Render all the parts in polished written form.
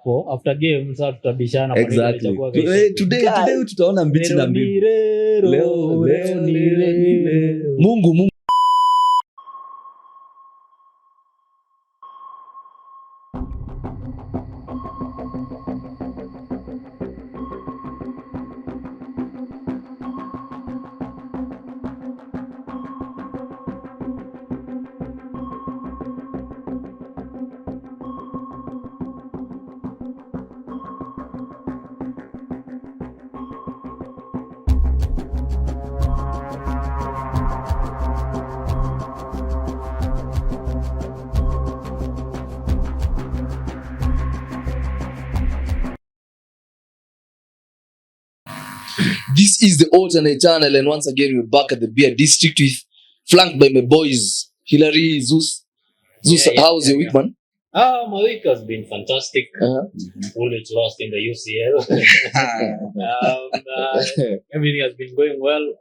hapo after game sasa tutabishana exactly. Today tutaona mbichi na mbichi leo Mungu This is the alternate channel, and once again we're back at the beer district with flanked by my boys Hilary, Zeus. How's your week, man? My week has been fantastic. Woolwich lost in the UCL. Everything has been going well.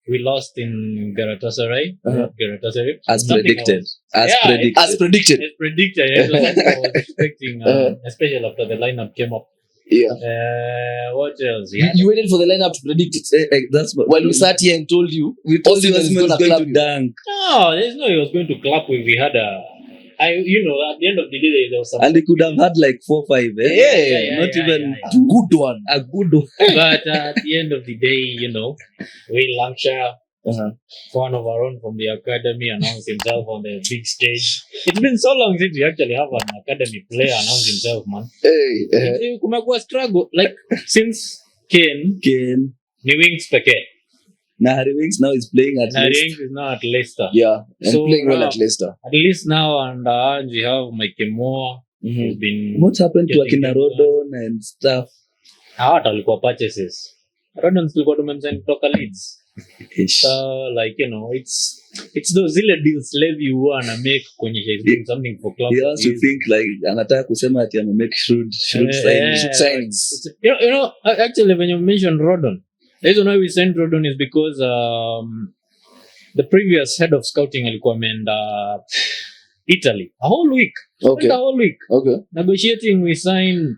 We lost in Galatasaray. As predicted. As predicted. Yeah, I was expecting, especially after the lineup came up. Yeah. What else? You waited for the lineup to predict it. That's while we sat here and told you, we told you he was going to dunk. No, there's no he was going to clap if we had at the end of the day there was some. And they could have had like 4-5. Not even a good one. But at the end of the day, Will Lancashire, one of our own from the academy, announced himself on the big stage. It's been so long since we actually have an academy player announce himself, man. Kumekuwa struggle like since Kane ni wings pekee. Harry Winks now is playing at Leicester. Harry Winks is now at Leicester. Yeah, and so playing well at Leicester. At least now and we have Mike Moore. What happened to Akina Rodon and stuff? Hata walikuwa purchases. Rodon tulikuwa tumemsign kutoka Leeds. So it's those zile deals Levy huwa ana make kuonyesha he's doing something for club. He also think like anataka kusema ati ana make shrewd signings. Actually when you mentioned Rodon, the reason why we sent Rodon is because the previous head of scouting alikuwa ameenda Italy a whole week. Okay. Negotiating, we signed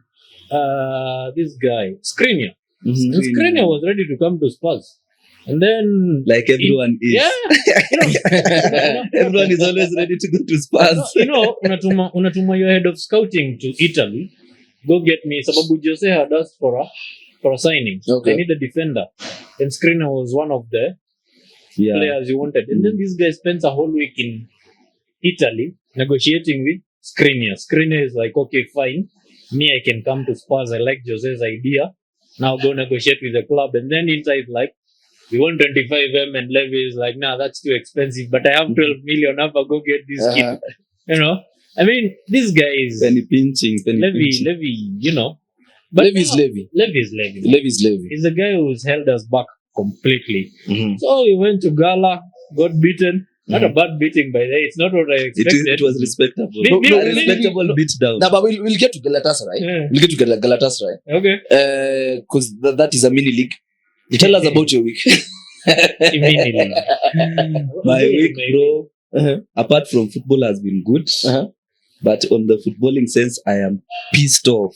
this guy Skriniar. Skriniar was ready to come to Spurs. And then like everyone is. Yeah. Everyone is always ready to go to Spurs. Unatuma your head of scouting to Italy. Go get me sababu Jose had asked for a signing. Okay. They need a defender. And Skriniar was one of the players you wanted. And then this guy spends a whole week in Italy negotiating with Skriniar. Skriniar is like, okay, fine. Me, I can come to Spurs. I like Jose's idea. Now go negotiate with the club. And then inside like, we want 25M and Levy is like, nah, that's too expensive. But I have 12 million. I'll go get this kid. I mean, this guy is penny pinching. Levy, But Levy is Levy. He's the guy who's held us back completely. So we went to Gala, got beaten. Not a bad beating by the way. It's not what I expected. It was respectable. Respectable beat down. No, but we'll get to Galatasaray. Yeah. We'll get to Galatasaray. Okay. Because that is a mini league. Tell us about your week. My week, bro, apart from football has been good. But on the footballing sense, I am pissed off.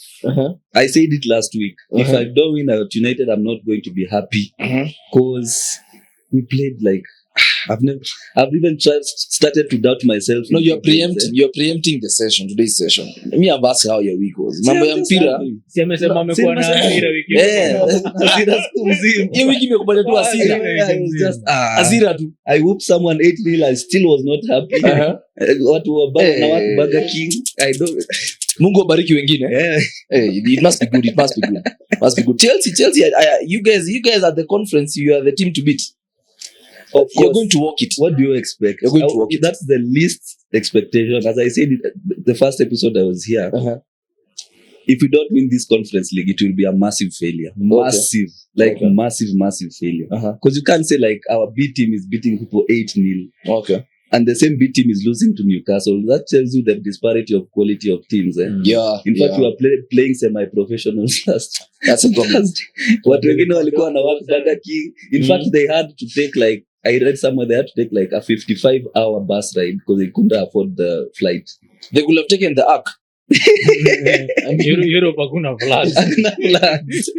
I said it last week. If I don't win at United, I'm not going to be happy. Because we played like I've even started to doubt myself. No, you're preempting the session, today's session. Me, I'm asking how your week was. Mambo ya mpira. Si amesema amekuwa na mpira wiki. Hasira siku mzima. Hiyo wiki imekubali tu hasira. Just hasira tu. I whooped someone 8-0. I still was not happy. Watu wa Burger na watu Burger King. I don't. Mungu abariki wengine. It must be good. It must be good. Chelsea. You guys at the conference. You are the team to beat. Of course. You're going to walk it. What do you expect? You're going to walk it. That's the least expectation. As I said, the first episode I was here. If we don't win this conference league, it will be a massive failure. Massive failure. Because you can't say like our B team is beating people 8-0. Okay. And the same B team is losing to Newcastle. That tells you the disparity of quality of teams. Yeah. In fact, we are playing semi-professionals last. That's a problem. What wengine walikuwa na work Burger King. In fact, they had to take like, I read somewhere they had to take like a 55-hour bus ride because they couldn't afford the flight. They could have taken the Ark. Europe hakuna floods. Hakuna floods.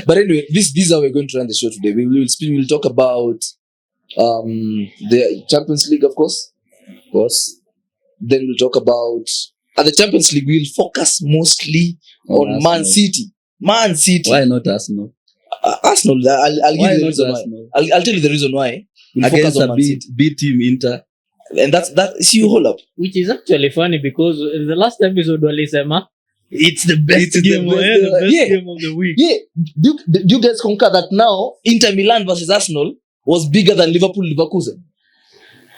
But anyway, this is how we're going to run the show today. We'll talk about the Champions League, of course. Then we'll talk about at the Champions League. We'll focus mostly on Man City. Man City. Why not Arsenal? Arsenal. I'll give you the reason Arsenal? why. I'll tell you the reason why. We'll Against focus on a Man City. B team Inter. And that. See, you hold up. Which is actually funny because in the last episode walisema it's the best It's the game, best the best yeah. game of the week. Yeah. Do you guys concur that now Inter Milan versus Arsenal was bigger than Leverkusen?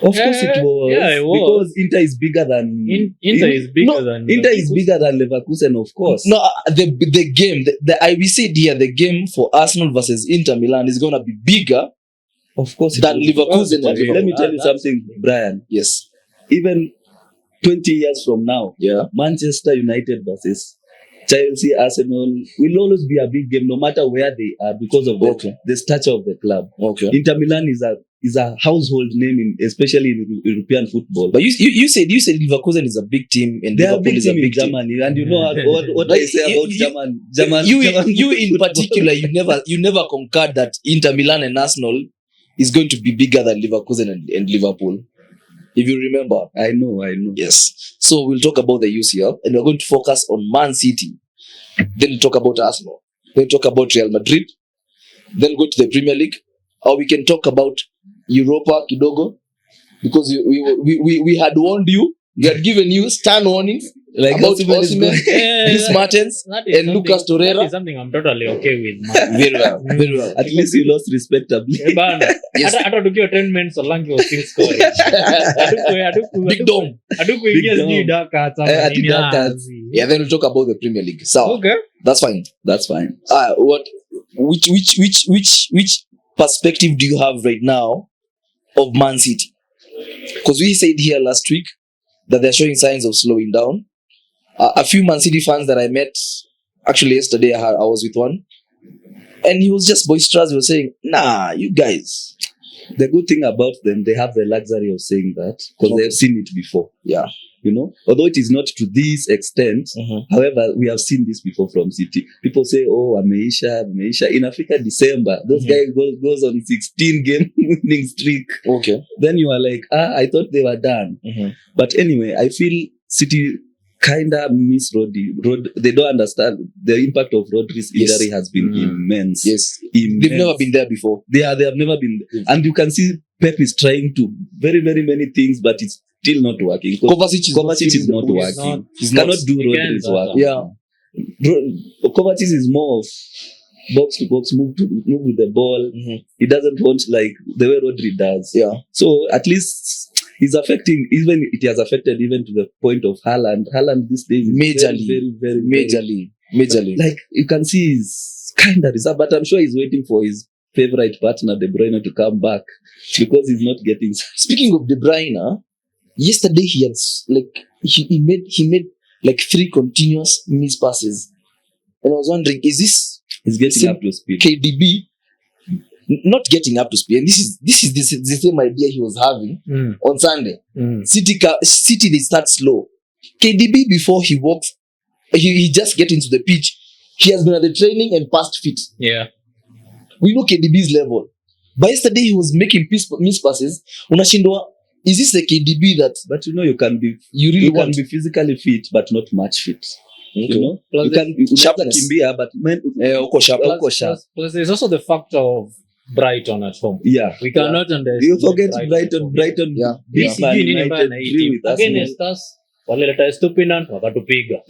Of course it was. Yeah, it was. Because Inter is bigger than Inter is bigger than Inter is bigger than Leverkusen, of course. No, the game, we said here, the game for Arsenal versus Inter Milan is going to be bigger, Of course it than was. Leverkusen. Let me tell you something, Brian. Yes. Even 20 years from now, Yeah. Manchester United versus Chelsea, Arsenal will always be a big game, no matter where they are, because of the stature of the club. Okay. Inter Milan is a household name, especially in European football. But you said Leverkusen is a big team and They are Liverpool big is a team in big team. Germany, and you know what Like, I say about German. You in football. particular, you never concurred that Inter Milan and Arsenal is going to be bigger than Leverkusen and Liverpool. If you remember. I know. Yes. So we'll talk about the UCL and we're going to focus on Man City. Then we'll talk about Arsenal. Then talk about Real Madrid. Then go to the Premier League. Or we can talk about Europa Kidogo. Because we had warned you. We had given you stern warnings Like about Osimhen is Osimhen, Yeah, Chris Martins, that is and something- Lucas That Torreira. is something I'm totally okay with, man. Very well. Very well. At least you lost respectably. Bana, Yes. hata tukiwa 10 minutes Solanke was still scoring. Big Dom. Hatukuingia Big Dom. sijui Daka hata Ati nini Daka. hazi. Yeah, then we'll talk about the Premier League. So Okay. that's fine. That's fine. Which perspective do you have right now of Man City? Because we said here last week that they're showing signs of slowing down. A few Man City fans that I met, actually yesterday I was with one, and he was just boisterous. He was saying, "Nah, you guys." The good thing about them, they have the luxury of saying that because they have seen it before. Yeah. You know, although it is not to this extent, however, we have seen this before from City. People say, "Oh, Ameisha." In Africa, December, those guys goes on 16 game winning streak. Okay. Then you are like, I thought they were done. But anyway, I feel City kinda miss Rodri. They don't understand the impact of Rodri's Yes. injury has been immense. Yes. Immense. They've never been there before. They have never been, and you can see Pep is trying to very, very many things, but it's still not working. Kovacic Is not the working. He's Cannot not. do Again, Rodri's that, work. Yeah. Kovacic is more of box to box, move with the ball. He doesn't want like the way Rodri does. Yeah. So at least it's affecting. Even it has affected even to the point of Haaland. Haaland these days is Majorly. very Majorly. like you can see he's kind of reserved, but I'm sure he's waiting for his favorite partner De Bruyne to come back because he's not getting. Speaking of De Bruyne, yesterday he had he made like 3 continuous missed passes, and I was wondering, is this He's getting Same- up to speed. KDB not getting up to speed? And this is the same idea he was having on Sunday. City they start slow. KDB before he walks, he just get into the pitch. He has been at the training and passed fit. Yeah. We know KDB's level. But yesterday he was making missed passes. Unashindwa, is this the KDB that But you know you can be you can be physically fit but not much fit. You know, Plus you can sharpness. kimbia but uko sharp? Plus there's also the factor of Brighton at home. yeah. We cannot underestimate. You forget Brighton. Brighton Yeah. beat Man Sijui nini mbaya United na hii 3 team. with Arsenal. Against us walileta Estupinan wakatupiga.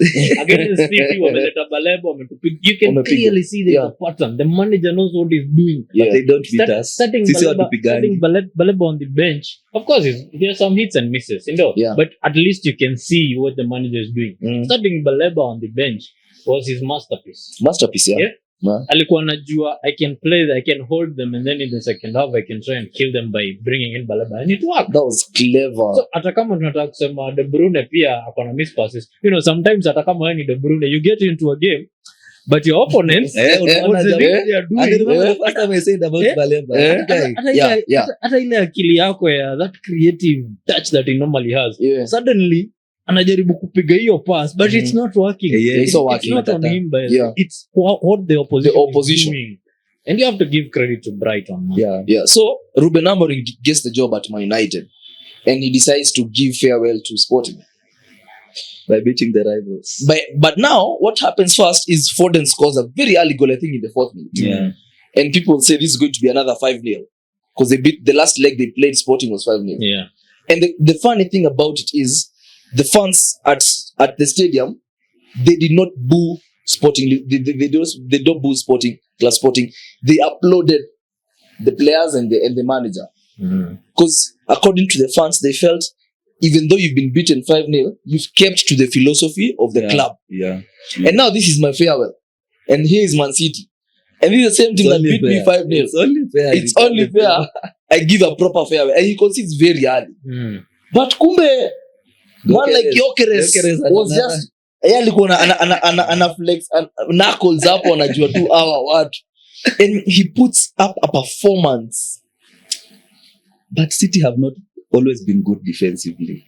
Against City wameleta Balebo wametupiga. You can Wamepiga. clearly see the Yeah. pattern. The manager knows what he's doing. But they don't beat us. Starting Sisi watupigani. Balebo on the bench. Of course, there are some hits and misses, you know. Yeah. But at least you can see what the manager is doing. Starting Balebo on the bench was his masterpiece. Masterpiece, yeah. Yeah. Man. Alikuwa anajua I can hold them, and then in the second half I can try and kill them by bringing in Baleba, and it worked. That was clever. So hata kama tunataka kusema De Bruyne pia akona miss passes, you know, sometimes hata kama wewe ni De Bruyne you get into a game but your opponents Unaona what jamaa- they are And I remember doing, the first time I said about Eh? Baleba. Guy, hata ile akili yako ya that creative touch that he normally has, Yeah. suddenly anajaribu kupiga hiyo pass but it's not working. It's not working. It's not on him, but Yeah. it's what the opposition, The opposition. is doing. And you have to give credit to Brighton, man. Yeah. So Ruben Amorim gets the job at Man United, and he decides to give farewell to Sporting by beating the rivals. But now what happens first is Foden scores a very early goal, I think in the 4th minute. Yeah. And people say this is going to be another 5-0 because they beat the last leg they played. Sporting was 5-0. Yeah. And the funny thing about it is the fans at the stadium, they did not boo Sporting. They don't boo Sporting. They applauded the players and the manager, because according to the fans, they felt even though you've been beaten 5-0, you've kept to the philosophy of the club. Yeah. And now this is my farewell, and here is Man City, and this is the same team that beat me 5-0. It's only fair. It's only fair. I give a proper farewell, and he concedes very early. But kumbe man like Gyökeres was just alikuwa ana flex knuckles hapo, anajua tu hawa watu, and he puts up a performance. But City have not always been good defensively.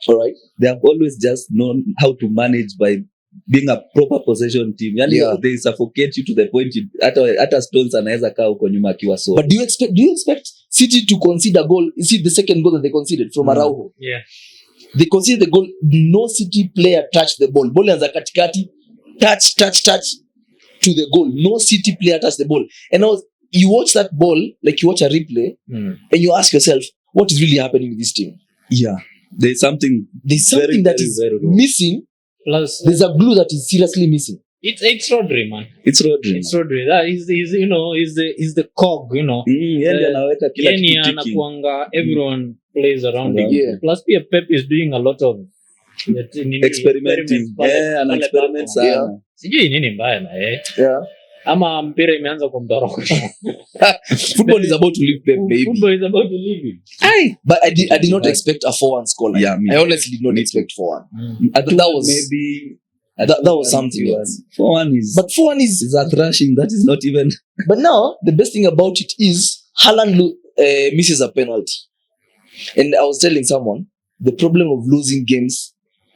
All right, they have always just known how to manage by being a proper possession team. Yani they suffocate you to the point hata Stones anaweza kaa huko nyuma akiwa so. But do you expect City to concede a goal? Is it the second goal that they conceded from Araujo? Yeah. They conceded the goal. No City player touched the ball. Ball anza katikati, touch to the goal. No City player touched the ball. And now you watch that ball like you watch a replay, and you ask yourself, what is really happening with this team? Yeah, there's something very, that is very missing. Plus, there's a glue that is seriously missing. It's Rodri, man. It's Rodri. That is the cog, you know. Kenya anakuanga, everyone plays around him. Yeah. Plus Pep is doing a lot of experimenting. An experiment sana. Sijui nini mbaya na Yeah. Ama mpira imeanza kumdoroko. Football is about to leave Pep, baby. Football is about to leave him. But I did not expect a 4-1 score. Yeah, I honestly did not expect 4-1. That was maybe that was something else. 4-1 is, but 4-1 is a thrashing. That is not even. But now the best thing about it is Haaland misses a penalty, and I was telling someone the problem of losing games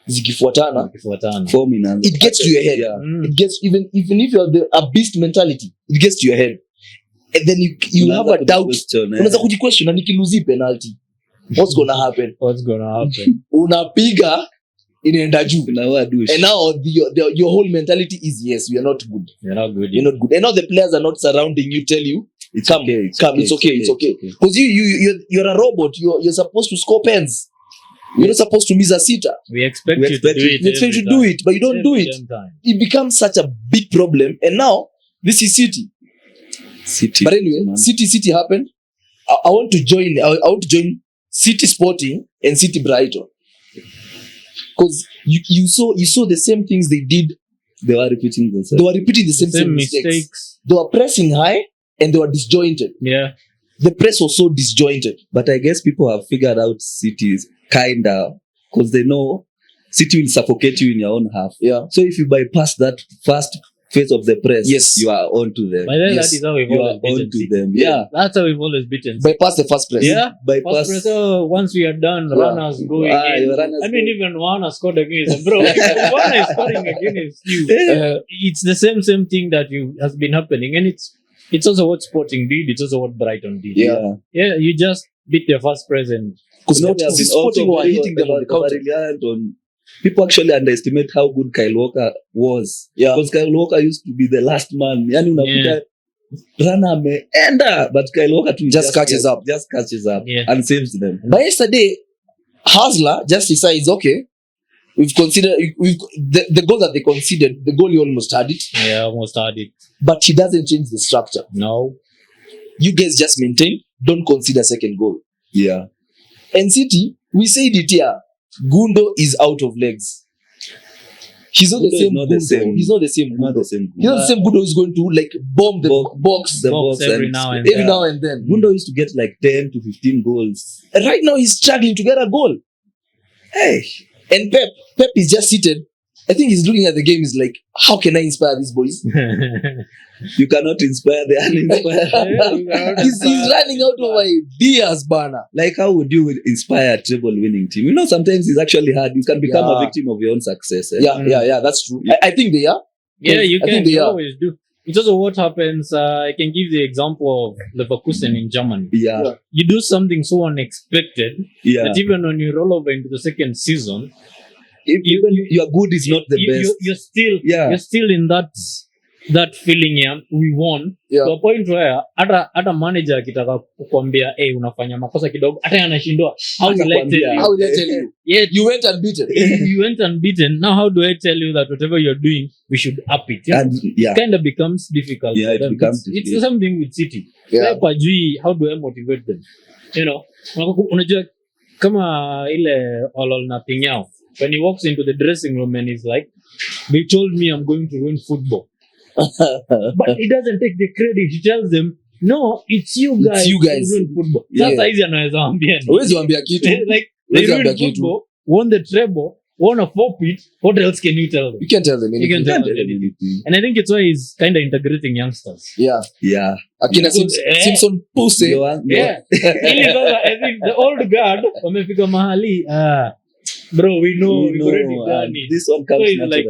zikifuatana, it gets to your head. It gets even if you have a beast mentality, it gets to your head, and then you have a doubt. Unaweza kujiquestion, na nikiluzi penalty, what's gonna happen? Unapiga inaenda juu. And now your whole mentality is, yes, we are not good. You're not good. And now the players are not surrounding you, tell you, it's okay. Because you're a robot. You're supposed to score pens. You're not supposed to miss a sitter. We expect you to do it. We expect you to do it, but you don't do it. It becomes such a big problem. And now this is City. But anyway, man. City happened. I want to join City Sporting and City Brighton. Because you saw the same things they did. They were repeating themselves. They were repeating the same mistakes. They were pressing high and they were disjointed. Yeah. The press was so disjointed. But I guess people have figured out City's kinda, because they know City will suffocate you in your own half. Yeah. So if you bypass that first phase of the press, yes, you are on to them. But then that is how we've always beaten them. Yeah. That's how we've always beaten. Bypass the first press. Yeah. Bypass. First press, once we are done, runners going in. Even Wana scored against bro. Wana is scoring against you. It's the same thing that has been happening, and it's also what Sporting did. It's also what Brighton did. Yeah. You just beat the first press, and because Sporting were hitting them on the counter. People actually underestimate how good Kyle Walker was. Yeah. Because Kyle Walker used to be the last man. Yani unakuta runner ameenda, but Kyle Walker just catches up and saves them. But yesterday, Hasler just decides, okay, we've the goal that they conceded, the goal he almost had it. Yeah, almost had it. But he doesn't change the structure. No. You guys just maintain, don't consider second goal. Yeah. And City, we said it here, Gundo is out of legs. He's not the same Gundo. He's not the same Gundo. He's not the same Gundo who's going to like bomb the box every now and then. Gundo used to get like 10 to 15 goals. And right now he's struggling to get a goal. Hey. And Pep is just seated I think he's looking at the game is like, how can I inspire these boys? You cannot inspire the uninspired. He's running out of ideas, bana. Like, how would you inspire a treble winning team? You know, sometimes it's actually hard. You can become a victim of your own success. Eh? Yeah, that's true. I think they are. Yeah, you I can. think they You are. always do. It's also what happens. I can give the example of Leverkusen in Germany. Yeah. You do something so unexpected Yeah. that even when you roll over into the second season, Even your good is not the best. you're still in that feeling ya we won to a point where hata manager akitaka kukwambia unafanya makosa kidogo hata anashindwa how will I tell you yeah, you went unbeaten. You went unbeaten. Now how do I tell you that whatever you're doing we should up it? And it kind of becomes difficult. Yeah, it becomes it's the same thing with City. Yeah. How do I motivate them? You know, unajua kama ile all or nothing yao. When he walks into the dressing room and he's like, they told me I'm going to win football. But he doesn't take the credit. He tells them, no, it's you guys who win football. Sasa hizi anaweza waambia. Huwezi waambia kitu. Like, they win football, won the treble, won a forfeit. What else can you tell them? You can't tell them anything. You can't tell them anything. And I think it's why he's kind of integrating youngsters. Yeah. Akina Simpson Puse. Yeah. Ili sasa, I think the old guard, wamefika mahali, bro, we know we've already done it. This one comes so like,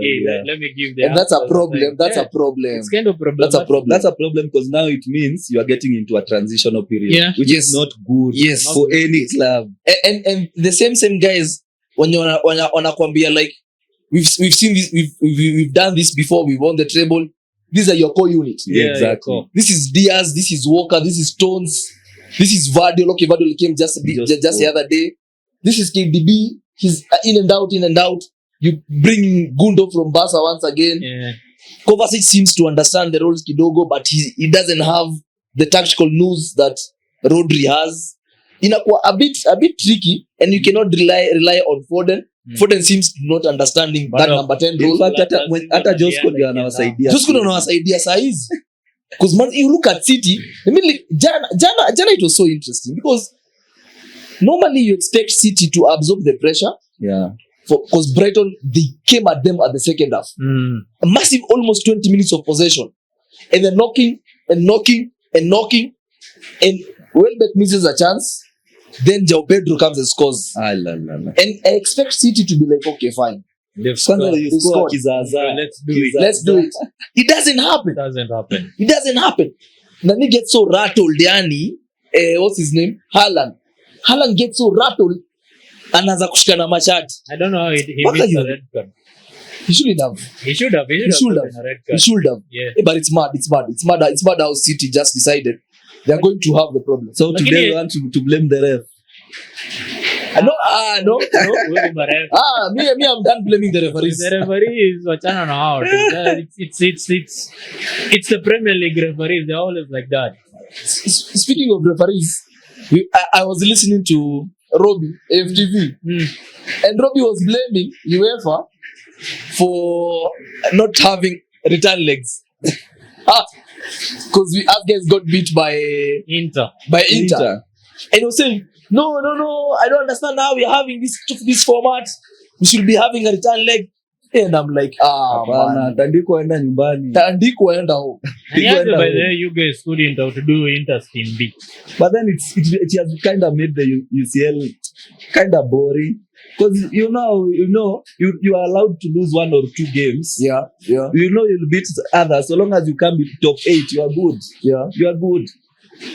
let me give them. And that's a problem. That's a problem. It's kind of problem. That's a problem. That's a problem because now it means you are getting into a transitional period, which is not good for any club. And the same guys when you wanakwambia like we've seen this, we've done this before, we won the treble. These are your core units. Yeah, exactly. This is Diaz, this is Walker, this is Stones, this is Vardy. Okay, Vardy came just the other day. This is KDB. He's in and out. You bring Gundo from Barca once again. Yeah. Kovacic seems to understand the roles kidogo, but he doesn't have the tactical nous that Rodri has. Inakuwa a bit tricky, and you cannot rely on Foden. Foden seems not understanding that number 10 role. In fact, hata Josko ndio anawasaidia. Josko ndio anawasaidia saa hizi. Because man, you look at City, I mean, like, Jana it was so interesting because normally you expect City to absorb the pressure. Yeah. Because Brighton, they came at them at the second half. A massive almost 20 minutes of possession. And they're knocking. And Welbeck misses a chance. Then João Pedro comes and scores. And I expect City to be like, okay, fine. They've scored. Let's do it. It doesn't happen. It doesn't happen. Then he gets so rattled, Yani. What's his name? Haaland gets so rattled. Anaanza kushikana machati. I don't know how he missed a red card. He shouldn't have. He should have. Yeah. But it's mad how City just decided they're going to have the problem. So today we want to blame the ref. No. Me, I'm done blaming the referees. The referees, wachana na hao. It's the Premier League referees. They're always like that. Speaking of referees, I was listening to Robbie, FTV, and Robbie was blaming UEFA for not having return legs. Because us guys got beat by Inter. And he was saying, no, I don't understand how we're having this format. We should be having a return leg. And I'm like, man. Tandiko enda nyumbani. Tandiko enda home. And by the way, you guys couldn't have to do Inter Team B. But then it has kind of made the UCL kind of boring. Because you are allowed to lose 1 or 2 games. Yeah. You know you'll beat others. So long as you come in top 8, you are good. Yeah. You are good.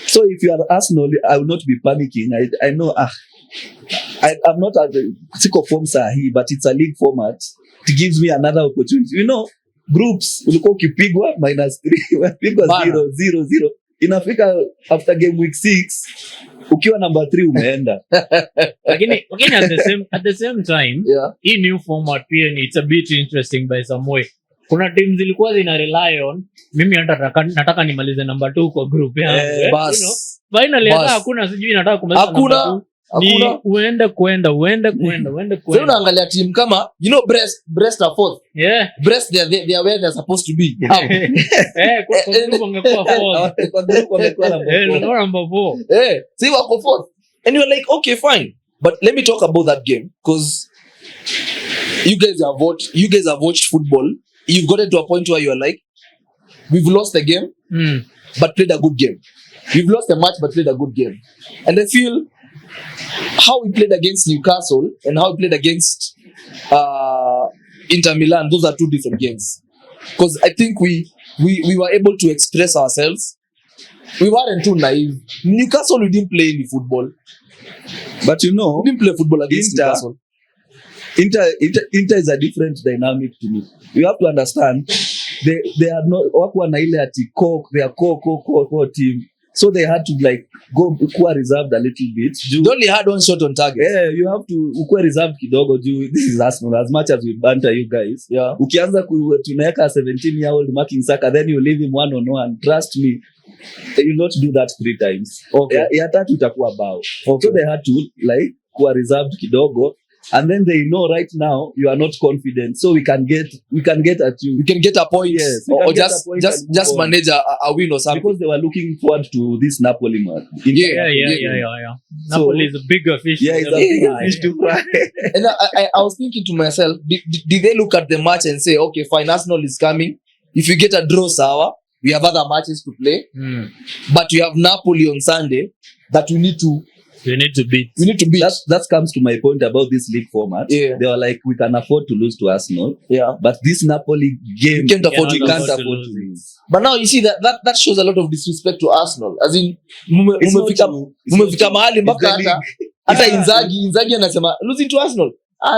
So if you are Arsenal, I will not be panicking. I know I'm not at the sick of form sahi, but it's a league format. It gives me another opportunity. You know, groups ulikuwa ukipigwa -3, unapigwa 0-0. Inafika after game week 6 ukiwa number 3 umeenda. Lakini at the same time, hii new format pia it's a bit interesting by some way. Kuna teams zilikuwa zina rely on mimi nataka nimalize number 2 kwa group yangu. Finally hakuna sijui nataka kumaliza number 2. Hakuna uende kwenda. Sasa unaangalia team kama Brest are fourth. Yeah. Brest they are where they're supposed to be. Kwa group wangekuwa fourth. Kwa group wamekuwa number 4. See wako fourth. And you're like, okay, fine. But let me talk about that game because You guys have watched football. You've gotten to a point where you're like, we've lost the game, but played a good game. We've lost the match, but played a good game. And I feel how we played against Newcastle and how we played against Inter Milan, those are two different games. Because I think we were able to express ourselves. We weren't too naive. Newcastle, we didn't play any football. But you know, we didn't play football against Newcastle. Inter is a different dynamic to me. You have to understand, they are not wako na ile ati they are core team. So they had to like go ukua reserved a little bit. They only had one shot on target. Yeah, you have to ukua reserved kidogo. This is Arsenal. As much as we banter you guys. Yeah. Ukianza tunaweka 17-year-old marking Saka, then you leave him 1-on-1. Trust me, you not do that 3 times. Okay. Ya tatu itakuwa bao. Okay. So they had to like kuwa reserved kidogo. And then they know right now you are not confident, so we can get at you. We can get a point, yes, or just manage a win or something. Because they were looking forward to this Napoli match. Yeah. Napoli is a bigger fish. Yeah, it's a bigger fish to fry. And I was thinking to myself, did they look at the match and say, okay, fine, Arsenal is coming. If you get a draw, sour, we have other matches to play, but we have Napoli on Sunday that we need to beat. That comes to my point about this league format. Yeah. They were like, we can afford to lose to Arsenal. Yeah. But this Napoli game, we can't afford to lose. But now you see that shows a lot of disrespect to Arsenal. As in, mumefika mahali mpaka hata Inzaghi anasema losing to Arsenal.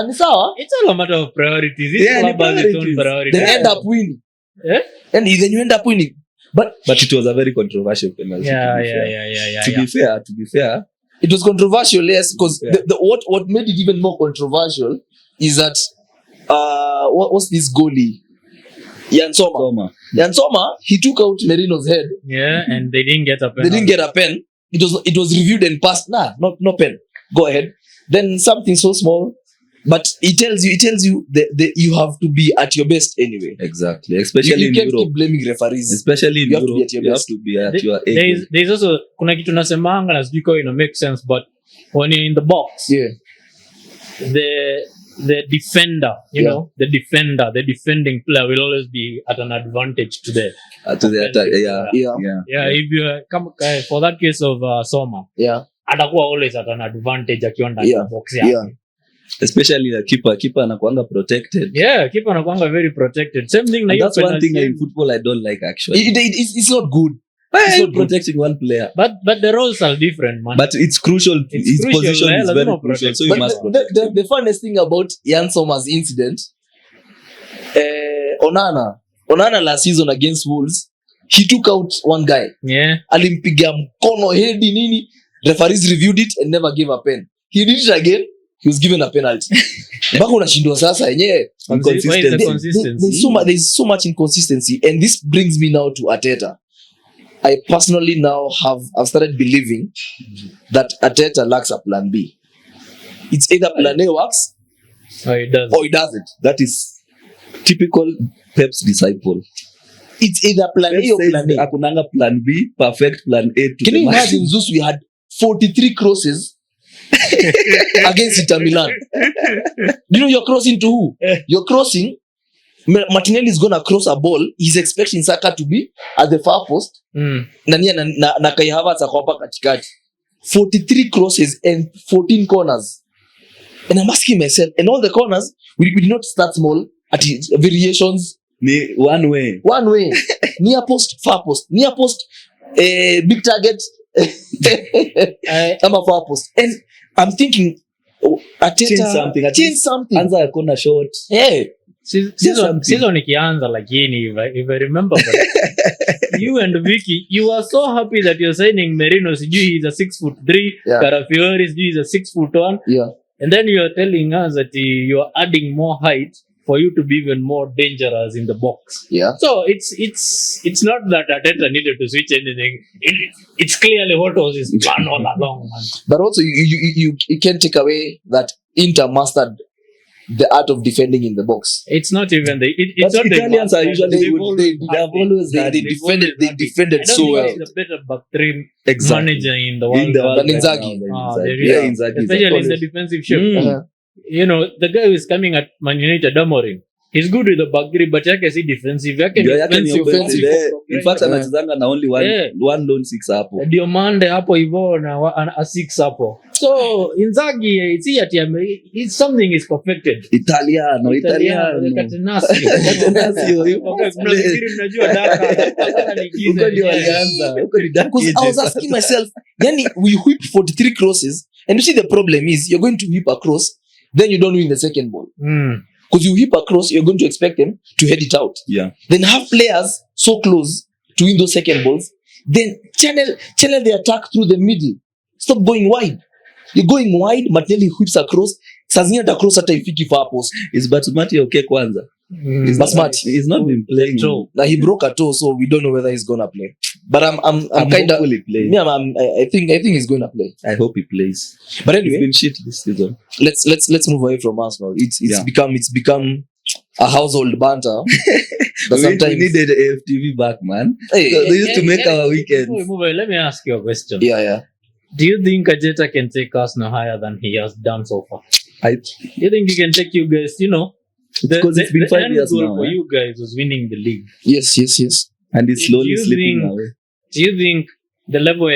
Ni sawa. It's all a matter of priorities. It's all about its own priorities. They end up winning. Yeah? And then you end up winning. But it was a very controversial penalty. To be fair, it was controversial, yes, because what made it even more controversial is that what's this goalie? Jan Sommer, he took out Merino's head. Yeah, and they didn't get a pen. They didn't get a pen. It was reviewed and passed. No pen. Go ahead. Then something so small, but it tells you that you have to be at your best anyway. Exactly, especially you can't keep blaming referees. Especially in Europe, you have to be at your A. There's also kuna kitu nasemanga na sijui ina make sense, but when you're in the box, the defender, the defending player will always be at an advantage to the attack. Yeah. If you come for that case of Soma, atakuwa always at an advantage akiwa ndani ya box yake. Yeah. Especially the keeper anakuanga protected. Yeah, keeper anakuanga very protected. Same thing like that's one thing in football I don't like actually. It's not good. It's not protecting one player. But the roles are different, man. But it's crucial. His position is very crucial. So you must protect. The funniest thing about Jan Sommer's incident, Onana last season against Wolves, he took out one guy. Yeah. Alimpiga mkono hedi nini. Referees reviewed it and never gave a pen. He did it again. He was given a penalty. Mpaka unashindwa sasa yenyewe. There's so much inconsistency, and this brings me now to Arteta. I personally now I've started believing that Arteta lacks a plan B. It's either plan A works or it doesn't. That is typical Pep's disciple. It's either plan A or plan A. Akunanga plan B, perfect plan A. Can you imagine, Zeus, we had 43 crosses against Inter Milan. Do you know you're crossing to who? You're crossing. Martinelli is gonna cross a ball. He's expecting Saka to be at the far post. Na Kai Havertz akopa katikati. 43 crosses and 14 corners. And I'm asking myself, and all the corners, we did not start small at variations. One way. Near post, far post. Near post, big target. I'm a far post. And I'm thinking, Arteta, change something. Anza akona short. Yeah. Season ikianza lakini if I remember you and Vicky, you are so happy that you're signing Merino, sijui he's a 6'3", Carafiori sijui he's a 6'1", and then you're telling us that you're adding more height for you to be even more dangerous in the box. Yeah. So it's not that Arteta needed to switch anything. It's clearly what was his plan all along, man. But also you can't take away that Inter mastered the art of defending in the box. It's not even it's not Italians the are usually they defended so well. He's a better back three manager in the world than Inzaghi. Especially in the defensive shape. the guy who is coming at Man United, Amorim, he's good with the back three, but yake si defensive. Yake Ndio yake ni defensive. offensive. In fact anachezanga na only Yeah. one lone six hapo. Diomande hapo hivyo na a six hapo. So Inzaghi si ati it's something is perfected. Italiano. Catenaccio. Mnajua daka Huko ndio walianza. Huko ni dark Because I was ages. asking myself, yani we whip 43 crosses, and you see the problem is you're going to whip a cross, then you don't win the second ball. Because you whip a cross, you're going to expect them to head it out. Yeah. Then have players so close to win those second balls, then channel the attack through the middle. Stop going wide. You're going wide, Martinelli whips across. Saa zingine hata cross hata ifiki far post. Is Basmati okay kwanza? He's not been playing. True. Now he broke a toe, so we don't know whether he's gonna play. But I'm kind of hopefully playing. yeah. I think he's gonna play. I hope he plays. But He's anyway, been shit this season. let's move away from Arsenal. It's Yeah. become a household banter. But We sometimes needed AFTV back, man. Hey, So they used to make our weekends. Before we move on, let me ask you a question. yeah. Do you think Ajeta can take Arsenal higher than he has done so far? I Do you think he can take you guys, because it's been 5 end years goal now, for eh? you guys was winning the league. Yes. And it's slowly Do you slipping think- away. Do you think the level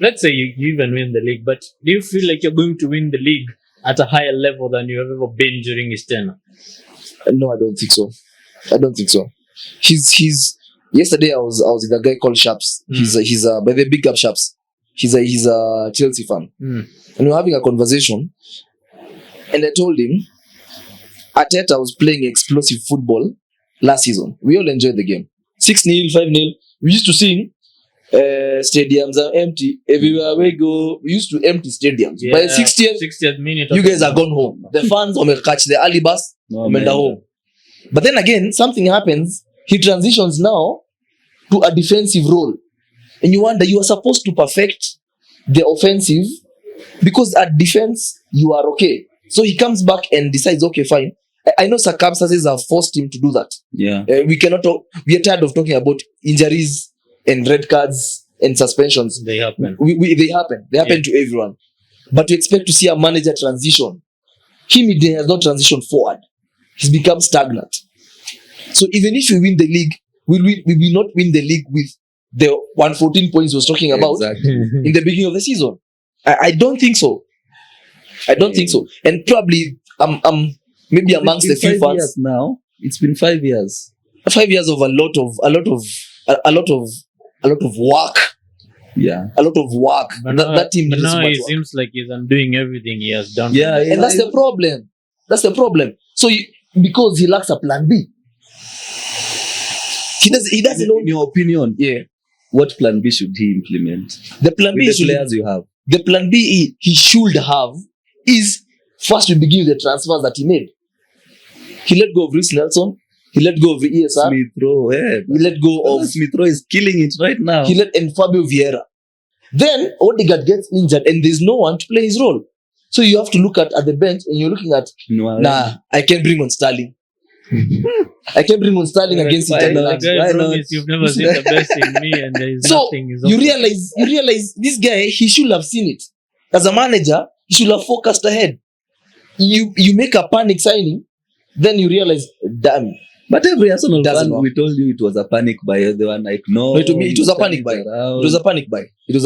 let's say you even win the league, but do you feel like you're going to win the league at a higher level than you've ever been during his tenure? No, I don't think so. He's. Yesterday I was with a guy called Shambles. He's by the big up Shambles. He's a Chelsea fan, and we were having a conversation. And I told him, Arteta was playing explosive football last season. We all enjoyed the game. 6-0, 5-0. We used to sing, stadiums are empty. Everywhere we go, we used to empty stadiums. By the 60th, minute, you guys are gone home. The fans will catch the early bus, No, went man. home. But then again, something happens. He transitions now to a defensive role. And you wonder, you are supposed to perfect the offensive because at defense, you are okay. So he comes back and decides, okay, fine. I know circumstances have forced him to do that. Yeah. We cannot talk. We are tired of talking about injuries and red cards and suspensions. they happen. They happen. They happen to everyone. But to expect to see a manager transition, he has not transitioned forward. He's become stagnant. So even if we win the league, we will not win the league with the 114 points he was talking about Exactly. in the beginning of the season. I don't think so. And probably maybe amongst the It's few been 5 fans, years now. It's been 5 years. 5 years of a lot of work. Yeah. A lot of work. But That team but needs so now much it work. seems like he's undoing everything he has done. Yeah. And that's the problem. So because he lacks a plan B. He doesn't know. In your opinion, Yeah. what plan B should he implement? The plan B With the should, players you have. the plan B he should have is first to begin with the transfers that he made. He let go of Reece Nelson. He let go of ESR. Smith Rowe, He let go of Smith Rowe is killing it right now. and Fabio Vieira. Then Odegaard gets injured and there's no one to play his role. So you have to look at the bench and you're looking at, nah, I can bring on Sterling. I can bring on Sterling against Why Italy. not? The guy Why promised you've never seen the best in me, and there is So nothing. Is you okay. realize this guy, he should have seen it. As a manager, he should have focused ahead. You make a panic signing, then you realize, damn. But every Arsenal Doesn't fan, work. we told you it was a panic buy. They were like, no. No, to me, it was a panic buy. around. It was a panic buy. It was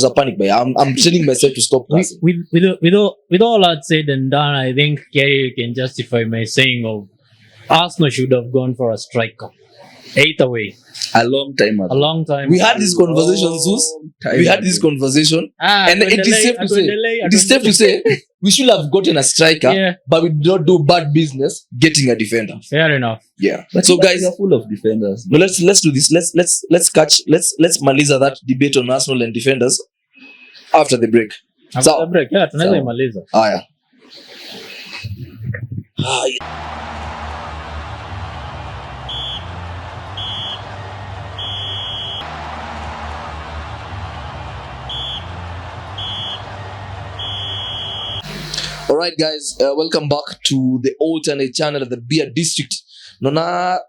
a panic buy. I'm telling myself to stop cursing. With all that said and done, I think Kerry can justify my saying of Arsenal should have gone for a striker. Either way, A long time ago. a long time. We had this conversation, Zeus. We had this conversation. And it is safe to say, we should have gotten a striker, Yeah. but we did not do bad business getting a defender. Fair enough. Yeah. But So you guys, are full of defenders. no, let's do this. Let's maliza that debate on Arsenal and defenders after the break. After So- the break, yeah, tunaweza so- imaliza. Yeah. All right, guys, welcome back to the alternate channel at the Beer District. Nona,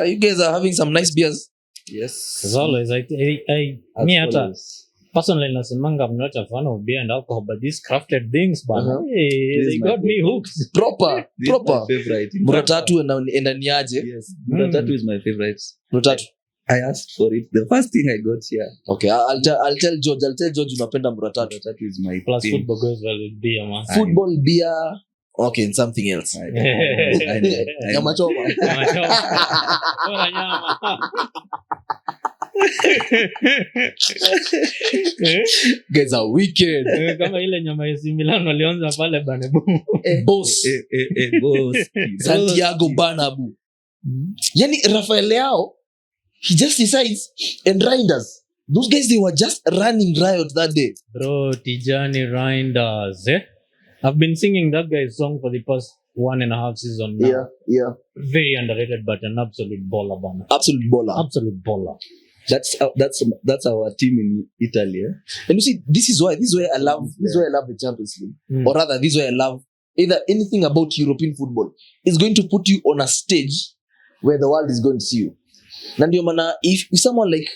you guys are having some nice beers. Yes. As always, As me hata always. personally nasemanga I'm not a fan of beer and alcohol, but these crafted things, but hey, This they is my got me favorite. hooked. Proper. This is my favorite. Muratatu enda niaje? Yes, Muratatu is my favorite. Muratatu. I asked for it. The first thing I got here. Okay, I'll tell George unapenda Muratatu. Muratatu is my Plus thing. football goes well with beer, man. Football, beer, okay, and something else. I know. Nyama choma. Bora nyama. Guys are wicked. Kama ile nyama ya Milano walionza pale Banebu. Boss. Boss. Santiago Bernabeu. Yani Rafael Leao, he just decides and Reinders. Those guys, they were just running riot that day. Bro, Tijani Reinders, eh? I've been singing that guy's song for the past 1.5 season now. Yeah. Very underrated, but an absolute baller, bana. Absolute baller. Absolute baller. That's our team in Italy. Eh? And you see, this is why I love the Champions League. Or rather, this is why I love either anything about European football. It's going to put you on a stage where the world is going to see you. Nandio mana, if someone like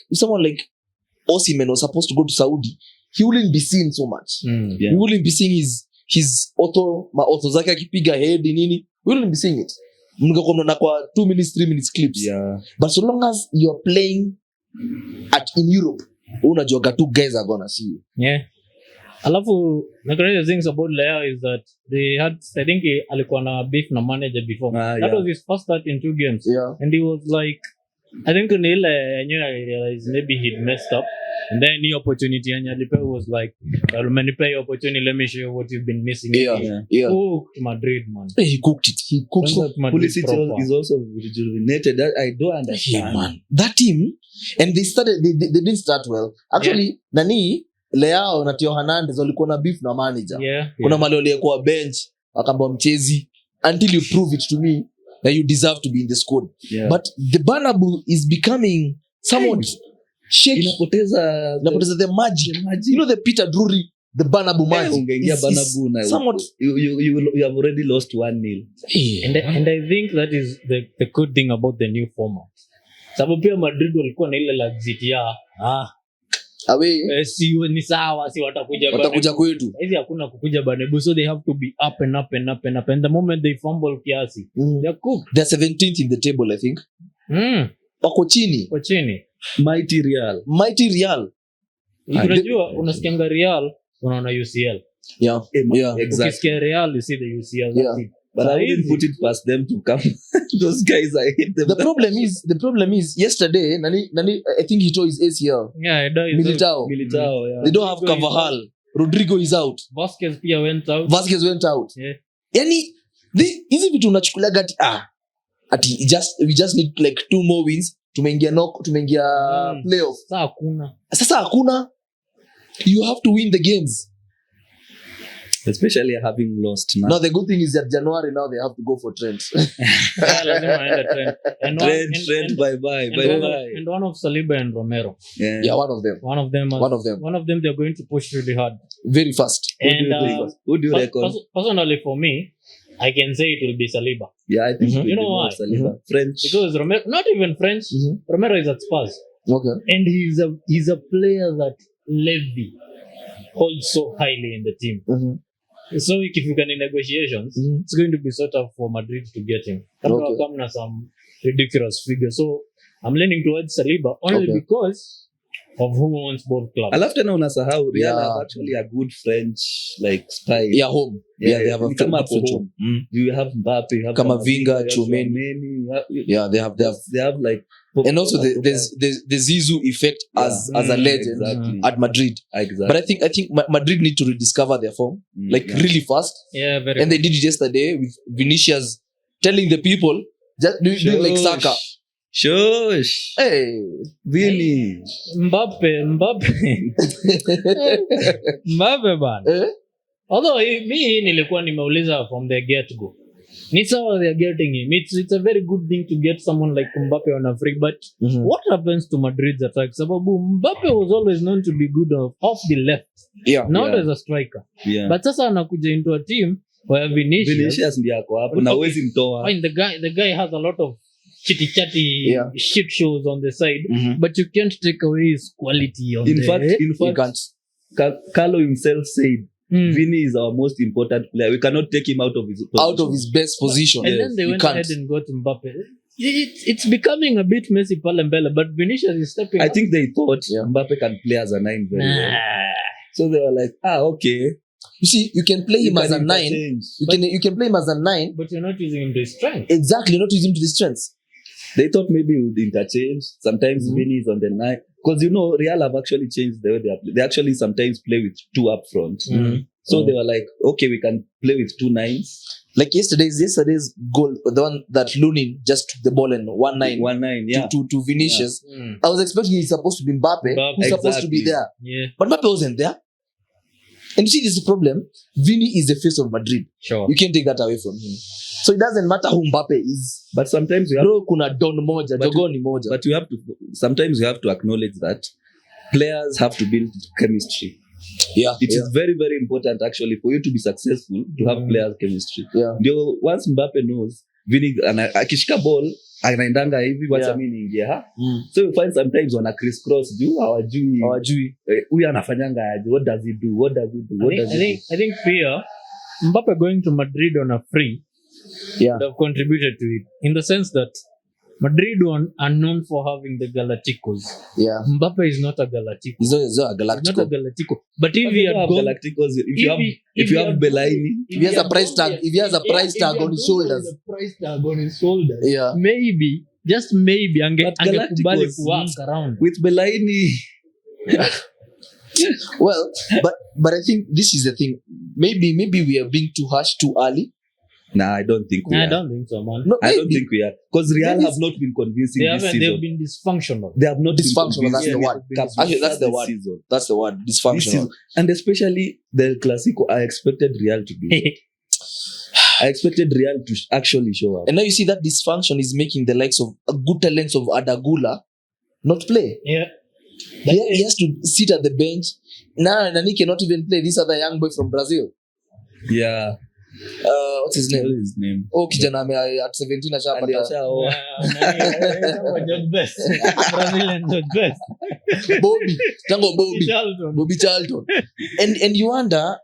Osimhen was supposed to go to Saudi, he wouldn't be seen so much. Yeah. We wouldn't be seeing his auto zake akipiga head nini. We wouldn't be seeing it. Mngekuwa mnaona kwa 2 minutes 3 minutes clips. Yeah. But so long as you're playing in Europe, unajua two guys are gonna see you. Yeah. Alafu, the crazy things about Lea is that they had, I think alikuwa na beef na manager before. That was his first start in 2 games. Yeah. And he was like, I think Neil, I realized maybe he'd messed up. And then the opportunity and Yalipe was like, well, when you play opportunity, let me show you what you've been missing. Yeah. Cooked Madrid, man. He cooked it. Pulisic is also rejuvenated. I don't understand. Hey, man. That team, and they didn't start well. Actually, Nani, Leao na Theo Hernandez walikuwa na beef na manager. Yeah. Kuna mali walikuwa bench, akaambia mchezi, until you prove it to me that you deserve to be in the squad. Yeah. But the Bernabeu is becoming somewhat shaky. Inapoteza the magic. You know the Peter Drury, the Bernabeu magic. Ungeingia Bernabeu na somewhat you have already lost 1-0. And I think that is the good thing about the new format. Sababu pia Madrid walikuwa na ile laxity ya away si ni sawa, si watakuja kwetu. Hizi hakuna kukuja Bernabeu, so they have to be up and up and up and up, and the moment they fumble kiasi they're cooked. They're 17th in the table, I think. Wako chini. Kwa chini. Mighty Real. Unajua unasikianga Real unaona UCL. Yeah. Exactly. Ukisikia Real you see the UCL. Yeah. But I wouldn't put it past them to come. Those guys, I hate them. The problem is yesterday Nani I think he tore his ACL. Yeah, it does. Militao, yeah. They don't have Carvajal. Rodrigo is out. Vasquez pia went out. Yeah. Yani hizi vitu unachukulia ati we just need like 2 more wins tumeingia playoff. Sasa hakuna. You have to win the games. Especially having lost now. No, the good thing is that January now they have to go for Trent. Lazima aende Trent. Trent, bye-bye. And one of Saliba and Romero. Yeah, one of them. One of them they're going to push really hard. Very fast. Who do you reckon? Personally for me, I can say it will be Saliba. Yeah, I think You know why? Saliba. French. Because Romero, not even French, Romero is at Spurs. Okay. And he's a player that Levy holds so highly in the team. So if you can in negotiations, it's going to be sort of for Madrid to get him. Okay. Come na some ridiculous figure. So I'm leaning towards Saliba only because of who owns both clubs. Alafu tena unasahau Real have actually a good French like spy. Yeah, home. Yeah, they have a French home. You have Mbappe, you have Kamavinga, Tchouameni. Yeah, they have like, and also the Zizou effect as a legend at Madrid. Exactly. But I think Madrid need to rediscover their form really fast. Yeah, very. And they did it yesterday with Vinicius telling the people just doing like Saka. Shush. Hey, Vini. Mbappe bana. Although me nilikuwa nimeuliza from the get go. Ni sawa they are getting him. It's a very good thing to get someone like Mbappe on a free, but what happens to Madrid's attack? Sababu Mbappe was always known to be good off the left. Yeah. Not as a striker. Yeah. But sasa anakuja into a team where Vinicius ndiye ako hapo na huwezi mtoa. I mean, the guy has a lot of chitty shit shows on the side, but you can't take away his quality on in fact, you can't. Carlo himself said, Vinny is our most important player. We cannot take him out of his position. Out of his best position. And then they You went can't. ahead and got Mbappe. It's becoming a bit messy, Palembele, but Vinicius is stepping I up. think they thought Mbappe can play as a 9 very well. So they were like, okay. You see, you can play him as a 9. interchange. You can play him as a 9. But you're not using him to his strength. Exactly, not using him to his strengths. They thought maybe we would interchange. Sometimes Vinny is on the 9. Because, Real have actually changed the way they play. They actually sometimes play with 2 up front. So they were like, okay, we can play with 2 9s. Like yesterday's goal, the one that Lunin just took the ball and 1-9 1-9, yeah. to Vinicius. I was expecting he's supposed to be Mbappe, who's supposed to be there. Yeah. But Mbappe wasn't there. And you see, this is the problem. Vinny is the face of Madrid. Sure. You can't take that away from him. So it doesn't matter who Mbappe is. But sometimes you have Bro, kuna don moja, jogoni moja. But sometimes you have to acknowledge that players have to build chemistry. Yeah. It is very, very important actually for you to be successful to have players chemistry. Yeah. Ndio once Mbappe knows Vinny akishika ball anaendanga hivi wacha mimi niingia. So you find sometimes wana crisscross juu hawajui huyu anafanyanga aje, what does he do. I think fear Mbappe going to Madrid on a free would have contributed to it, in the sense that Madrid are known for having the Galacticos. Yeah. Mbappe is not a Galactico. He's not a Not a Galactico. Galactico. But if he had gone, Galacticos, if you have Belaini, If he has a price tag, on his shoulders. Price tag on his shoulders. Yeah. Maybe, just maybe, But angekubali Galacticos, kuwork around. with Belaini. Well, but I think this is the thing. Maybe we are being too harsh too early. Nah, I don't think we I are. don't think so, man. No, I don't maybe. think we are. Because Real Maybe have not been convincing this They've season. been dysfunctional. They have not Dysfunctional, been that's the convincing word. this Actually, that's the word. season. That's the word. This Dysfunctional. season. And especially the Clasico, I expected Real to be. I expected Real to actually show up. And now you see that dysfunction is making the likes of good talents of Adagula not play. Yeah. He has to sit at the bench. Nani cannot even play. This other young boy from Brazil. Yeah. What's his What name? is his name? Oh, kijana at 17 ashapata. Aliashaoa. Brazilian George Best. Bobby. Tango Bobby. Charlton. Bobby Charlton. And you wonder,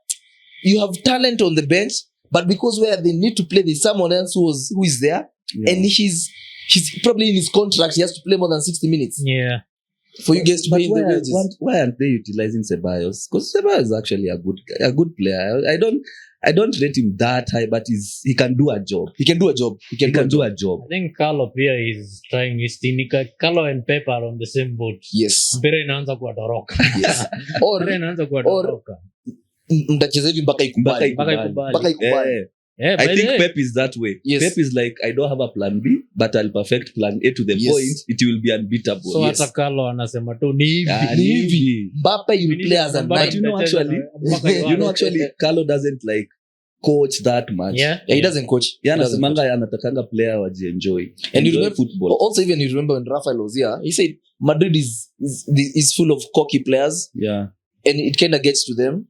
you have talent on the bench, but because where they need to play, there's someone else who is there, and he's probably in his contract, he has to play more than 60 minutes. Yeah. For you guys to But pay him the wages. why aren't they utilizing Ceballos? Because Ceballos is actually a good player. I don't rate him that high, but he can do a job. He can do a job. He can do a job. I think Carlo here is trying his tinika. Carlo and Pep are on the same boat. Yes. Mpira inaanza kuwatoroka. Yes. Mpira inaanza kuwatoroka. Mtacheza hivi mpaka ikubali. Mpaka ikubali. Yeah, I think Pep is that way. Yes. Pep is like, I don't have a plan B, but I'll perfect plan A to the point. It will be unbeatable. So hata Carlo anasema tu ni hivi. Ni hivi. Mbappe you play as a But nine. actually, Carlo doesn't like coach that much. Yeah. Yeah, he doesn't coach. Yeah, anasemanga anatakanga player wajienjoy. And you Enjoy remember football. Also, even you remember when Rafael was here, he said Madrid is full of cocky players, Yeah. and it kind of gets to them,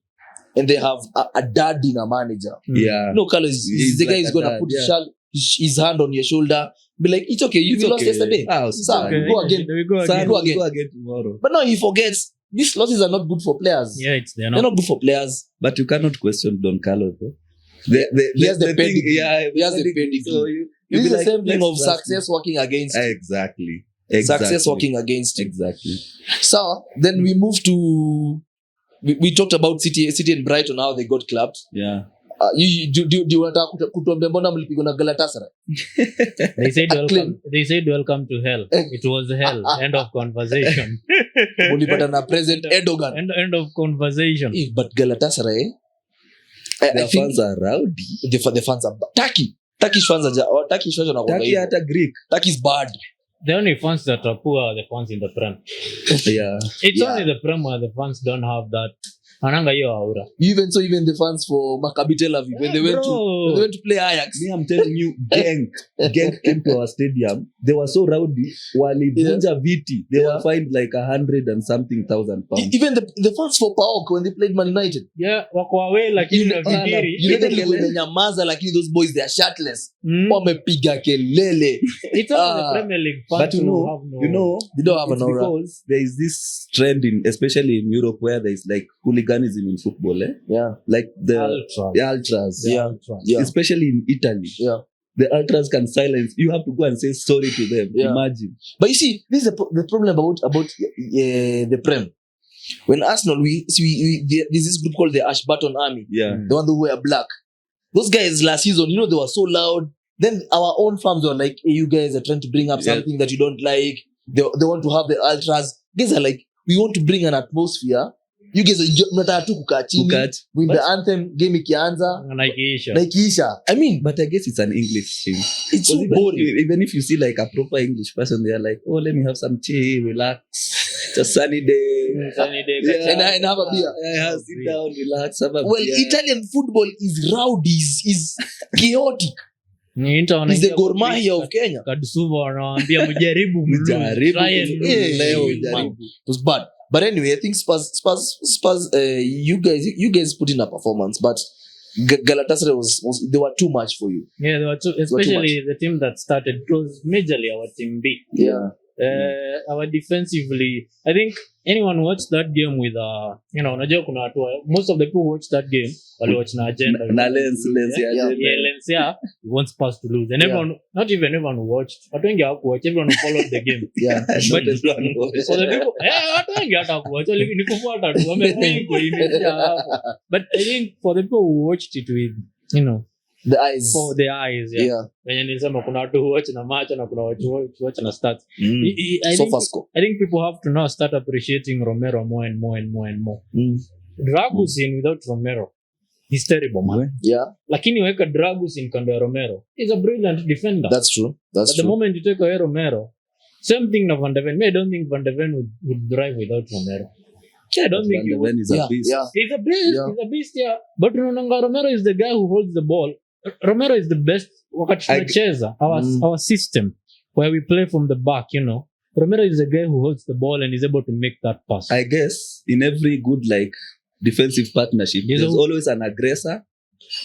and they have a dad in a manager. Yeah. No, Carlos is He's the guy like who's a gonna dad, put yeah. his hand on your shoulder, be like, it's okay, you lost yesterday. Sir, okay. go again. We go Son, again. Go again. go again tomorrow. But now he forgets these losses are not good for players. Yeah, they're They're not. not good for players. But you cannot question Don Carlos, though. He has the pedigree. Yeah, He has the pedigree. So This is the same thing of let's trust success working against him. you. Exactly. Success working against you. Exactly. So then we move to we talked about City and Brighton, how they got clapped. Yeah. You want kutuambia mbona mlipigwa na Galatasaray? They said welcome to hell. It was hell. End of conversation. Mulipata na President Erdogan. End of conversation. But Galatasaray, Their fans are rowdy. the fans are Turkish fans are Turkish fans are Turkey hata Greek. Turkey is bad. The only fans that are poor are the fans in the Prem. Yeah. It's Yeah. only the Prem where the fans don't have that. Ananga hiyo aura. Even the fans for Maccabi Tel Aviv when they went to play Ajax. Me, I'm telling you, Genk came to our stadium. They were so rowdy. Walivunja viti. They were fined like 100 and something thousand pounds. Even the fans for PAOK when they played Man United. Yeah, wako away lakini nafikiri. United ilikuwa imenyamaza lakini those boys they are shirtless. wamepiga kelele. It's all the Premier League fans But you who know, have no. you know, They don't have it's an aura. because there is this trend in, especially in Europe, where there is like hooliganism in football, Yeah. like the Ultras. ultras, The Yeah. ultras. Yeah. especially in Italy. Yeah. The ultras can silence. You have to go and say sorry to them. Yeah. Imagine. But you see, this is the problem about the Prem. When Arsenal, there's this group called the Ashburton Army, Yeah. the one who wear black. Those guys last season, they were so loud. Then our own fans were like, hey, you guys are trying to bring up Yeah. something that you don't like. They want to have the ultras. Guys are like, we want to bring an atmosphere. You guys are mnataka tu kukaa chini, win the anthem, game ikianza, na ikiisha. I mean, but I guess it's an English thing. it's so Even boring. even if you see like a proper English person, they are like, oh, let me have some tea, relax. It's a sunny day. Yeah. And have a beer. Yeah, sit down, relax, have a Well, beer. Italian football is rowdy, is chaotic. It's the Gor Mahia of Kenya. Kadusuva wanawaambia mjaribu Mjaribu. try and lose. Leo Man, jaribu. it was bad. But anyway, I think Spurs, you guys put in a performance, but Galatasaray was they were too much for you. Yeah, there were two, especially the team that started. It was majorly our team B. Yeah. Our defensively, I think anyone watched that game with unajua kuna watu most of the people who watched that game watch na agenda Na lens Yeah. ya lens we want Spurs to lose and everyone, not even everyone who watched, watu wengi hawakuwatch, everyone who followed the game. Yeah. But for the people, watu wengi hata hawakuwatch, ni kufuata tu wamepigwa imejaa hapo. But I think for the people who watched it with The eyes. for the eyes, Yeah. wenye nilisema kuna watu who watch na macho na kuna watu who watch na stats. I think people have to now start appreciating Romero more and more and more and more. Dragusin without Romero, he's terrible, man. Yeah. Lakini weka Dragusin kando ya Romero, he's a brilliant defender. That's true. But the moment you take away Romero, same thing na Van de Ven. I don't think Van de Ven would drive without Romero. I don't think he would. Van is a beast. Yeah. He's a beast. Yeah. He's a beast, yeah. But Romero is the guy who holds the ball. Romero is the best wakati tunacheza our system where we play from the back, Romero is the guy who holds the ball and is able to make that pass. I guess in every good like defensive partnership, Yes, there's always an aggressor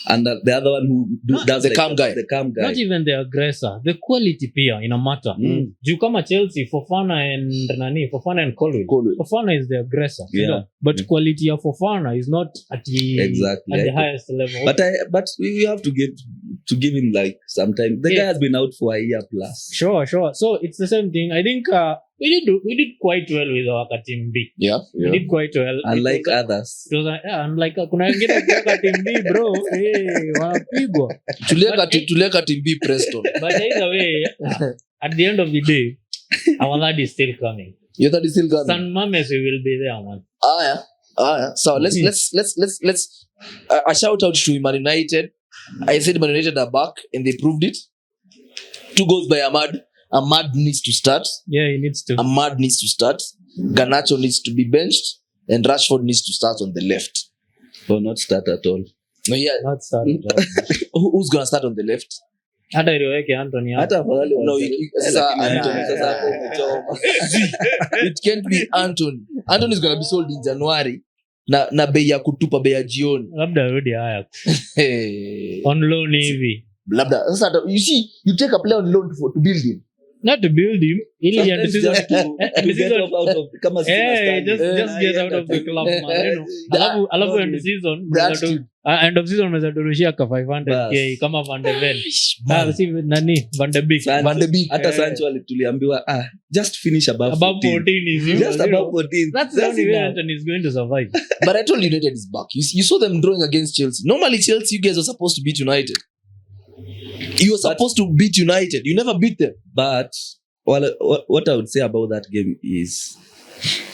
and the other one who does the calm guy. The calm guy. Not even the aggressor, the quality pia ina matter. Juu kama Chelsea, Fofana and Colwill. Fofana is the aggressor. Yeah. But quality of Fofana is not at the highest level. But we have to give him like some time. The guy has been out for a year plus. Sure. So it's the same thing. I think we did quite well with our team B. Yeah. We did quite well. Unlike others. It was unlike kuna wengine kwa team B, bro. Wanapigwa. Tulieka team B Preston. But either way, at the end of the day, our lad is still coming. Your third is still coming. San Mames, we will be there, man. Yeah. So let's a shout out to Man United. I said Man United are back and they proved it. 2 goals by Ahmad. Ahmad needs to start. Yeah, he needs to. Ahmad needs to start. Garnacho needs to be benched. And Rashford needs to start on the left. Or not start at all. No, yeah. Not start. Who's going to start on the left? Hata iliweke Anthony. Hata afadhali No, Anthony sasa hapo umechoma. It can't be Anthony. Anthony is going to be sold in January. Na bei ya kutupa, bei ya jioni. Labda rudi haya. Hey. On loan hivi. Labda. Sasa, you see, you take a player on loan to build him. Not to build him. Ili end Sometimes season just to get out of kama just get out of the club, man. Alafu end season. End of season unaweza turushia ka 500k kama Van de Ven. Si nani Van de Beek. Hata Sancho tuliambiwa just finish above 14 is just above 14. That's the only way Anthony is going to survive. But I told you United is back. You saw them drawing against Chelsea. Normally Chelsea, you guys are supposed to beat United. You were supposed to beat United. You never beat them. But what I would say about that game is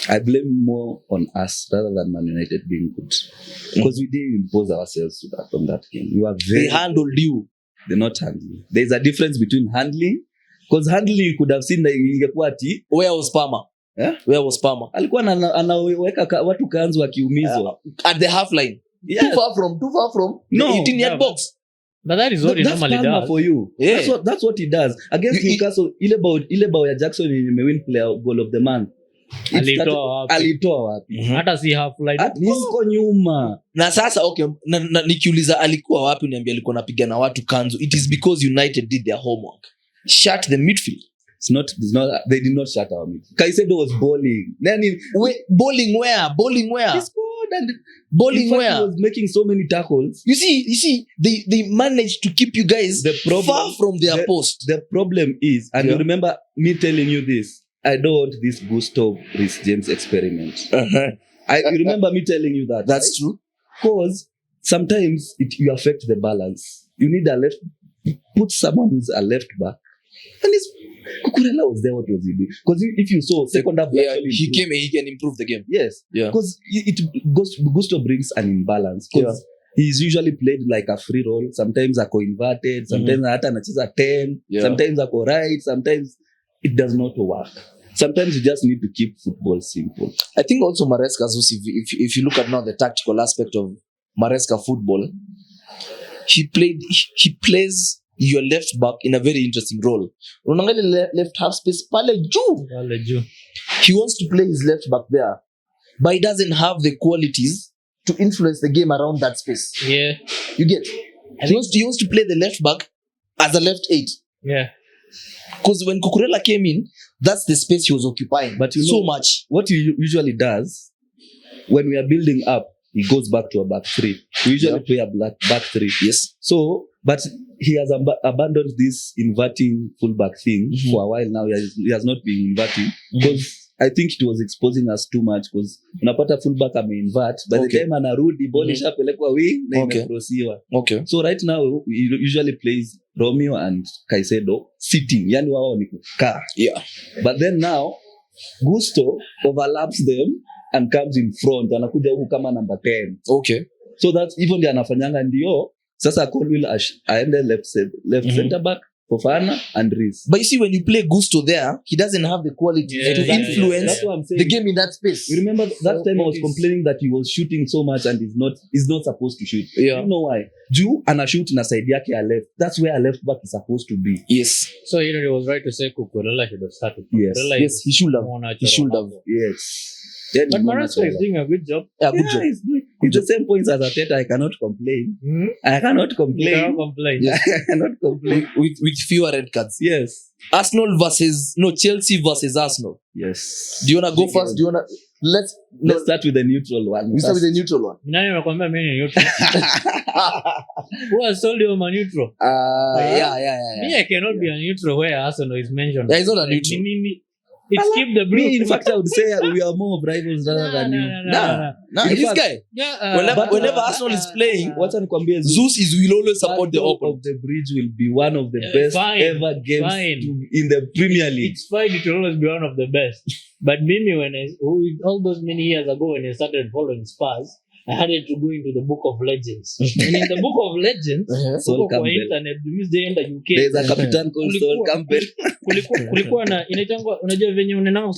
I blame more on us rather than Man United being good. Because we didn't impose ourselves to that on that game. We were they handled you. They're not handling. There's a difference between handling. Because handling you could have seen that ingekuwa ati where was Palmer? Where was Palmer? Alikuwa anaweka watu kanzu wakiumizwa at the half line. Yes. Too far from the 18-yard box. But that is what he normally does. For you. Yeah. That's what he does. Against Newcastle, ile bao ya Jackson imeWin player goal of the month. alitoa wapi? Hata si half line. Niko nyuma. Na sasa okay, nikiuliza alikuwa wapi, niambia alikuwa anapiga na watu kanzu. It is because United did their homework. Shut the midfield. It's not, they did not shut our midfield. Caicedo was bowling. Bowling where? He scored and Bowling where? He was making so many tackles. You see, they managed to keep you guys far from their post. The problem is, and you remember me telling you this, I don't want this Gusto Rhys James experiment. You remember me telling you that. That's true. Because sometimes you affect the balance. You need put someone who's a left back. And Cucurella was there, what was he doing? Because if you saw second half, he came and he can improve the game. Yes. Because Gusto brings an imbalance. Because he's usually played like a free role. Sometimes ako inverted, sometimes hata anacheza 10, sometimes ako right, sometimes it does not work. Sometimes you just need to keep football simple. I think also Maresca, if you look at now the tactical aspect of Maresca football, he plays your left back in a very interesting role. Unaangalia left half space pale juu. He wants to play his left back there, but he doesn't have the qualities to influence the game around that space. Yeah. You get? He wants to play the left back as a left 8. Yeah. Because when Cucurella came in, that's the space he was occupying. But so much. What he usually does, when we are building up, he goes back to a back 3. We usually play a back 3. Yes. So, but he has abandoned this inverting fullback thing for a while now. He has not been inverting because I think it was exposing us too much because unapata fullback invert by the time anarudi ball ishapelekwa wing na imecrossiwa. Okay. So right now he usually plays Romeo and Caicedo sitting. Yani wao ni kukaa. Yeah. But then now Gusto overlaps them and comes in front. Anakuja huku kama number 10. Okay. So that's even the anafanyanga ndio sasa Colwill aende left center back Fofana and Rhys. But you see, when you play Gusto there, he doesn't have the quality to influence the game in that space. You remember that time I was complaining that he was shooting so much and he's not supposed to shoot. Yeah. You know why? Juu anashoot na side yake ya left. That's where a left back is supposed to be. Yes. So he was right to say Cucurella should have started. Yes, he should have. Yes. But Maresca is doing a good job. Yeah, good job. It's the same points as Arteta. I cannot complain. I cannot complain. Yes. I cannot complain. With fewer red cards. Yes. Chelsea versus Arsenal. Yes. Do you want to go first? Let's start with the neutral one. We start with the neutral one. Nani nakwambia mimi ni neutral? Who has told you I'm a neutral? Yeah. Me, I cannot be a neutral where Arsenal is mentioned. Yeah, he's not a neutral. It's keep the blue. In fact, I would say we are more of rivals rather than you. Nah, this guy. Whenever Arsenal is playing, Zeus will always support the opponent. Of the Bridge will be one of the best ever games in the Premier League. It's fine. It will always be one of the best. But Mimi, all those many years ago when I started following Spurs, I had to go into the Book of Legends. And in the Book of Legends, kwa internet, UK, there's a captain called Sol Campbell. Kulikuwa na inaitangwa, unajua venye unaenda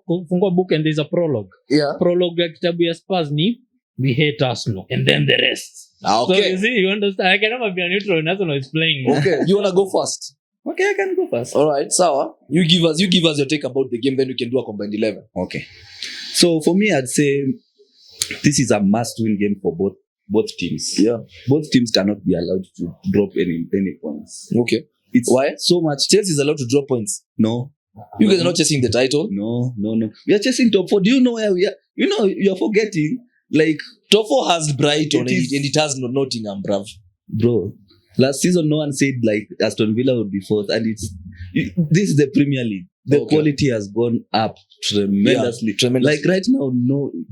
kufungua book and there's a prologue. Yeah. Prologue ya kitabu ya Spurs ni we hate Arsenal and then the rest. Okay. So you see, you understand. I can never be a neutral when Arsenal is playing. Okay. You wanna go first? Okay, I can go first. All right, Sawa. You give us your take about the game, then we can do a combined 11. Okay. So for me, I'd say this is a must-win game for both teams. Yeah. Both teams cannot be allowed to drop any points. Okay. It's why? So much. Chelsea is allowed to drop points. No. You guys are not chasing the title? No. We are chasing top 4. Do you know where we are? You know, you're forgetting. Like, top 4 has Brighton and it has Nottingham, bruv. Bro, last season no one said like Aston Villa would be 4th, and this is the Premier League. The quality has gone up tremendously. Yeah, tremendously. Like right now,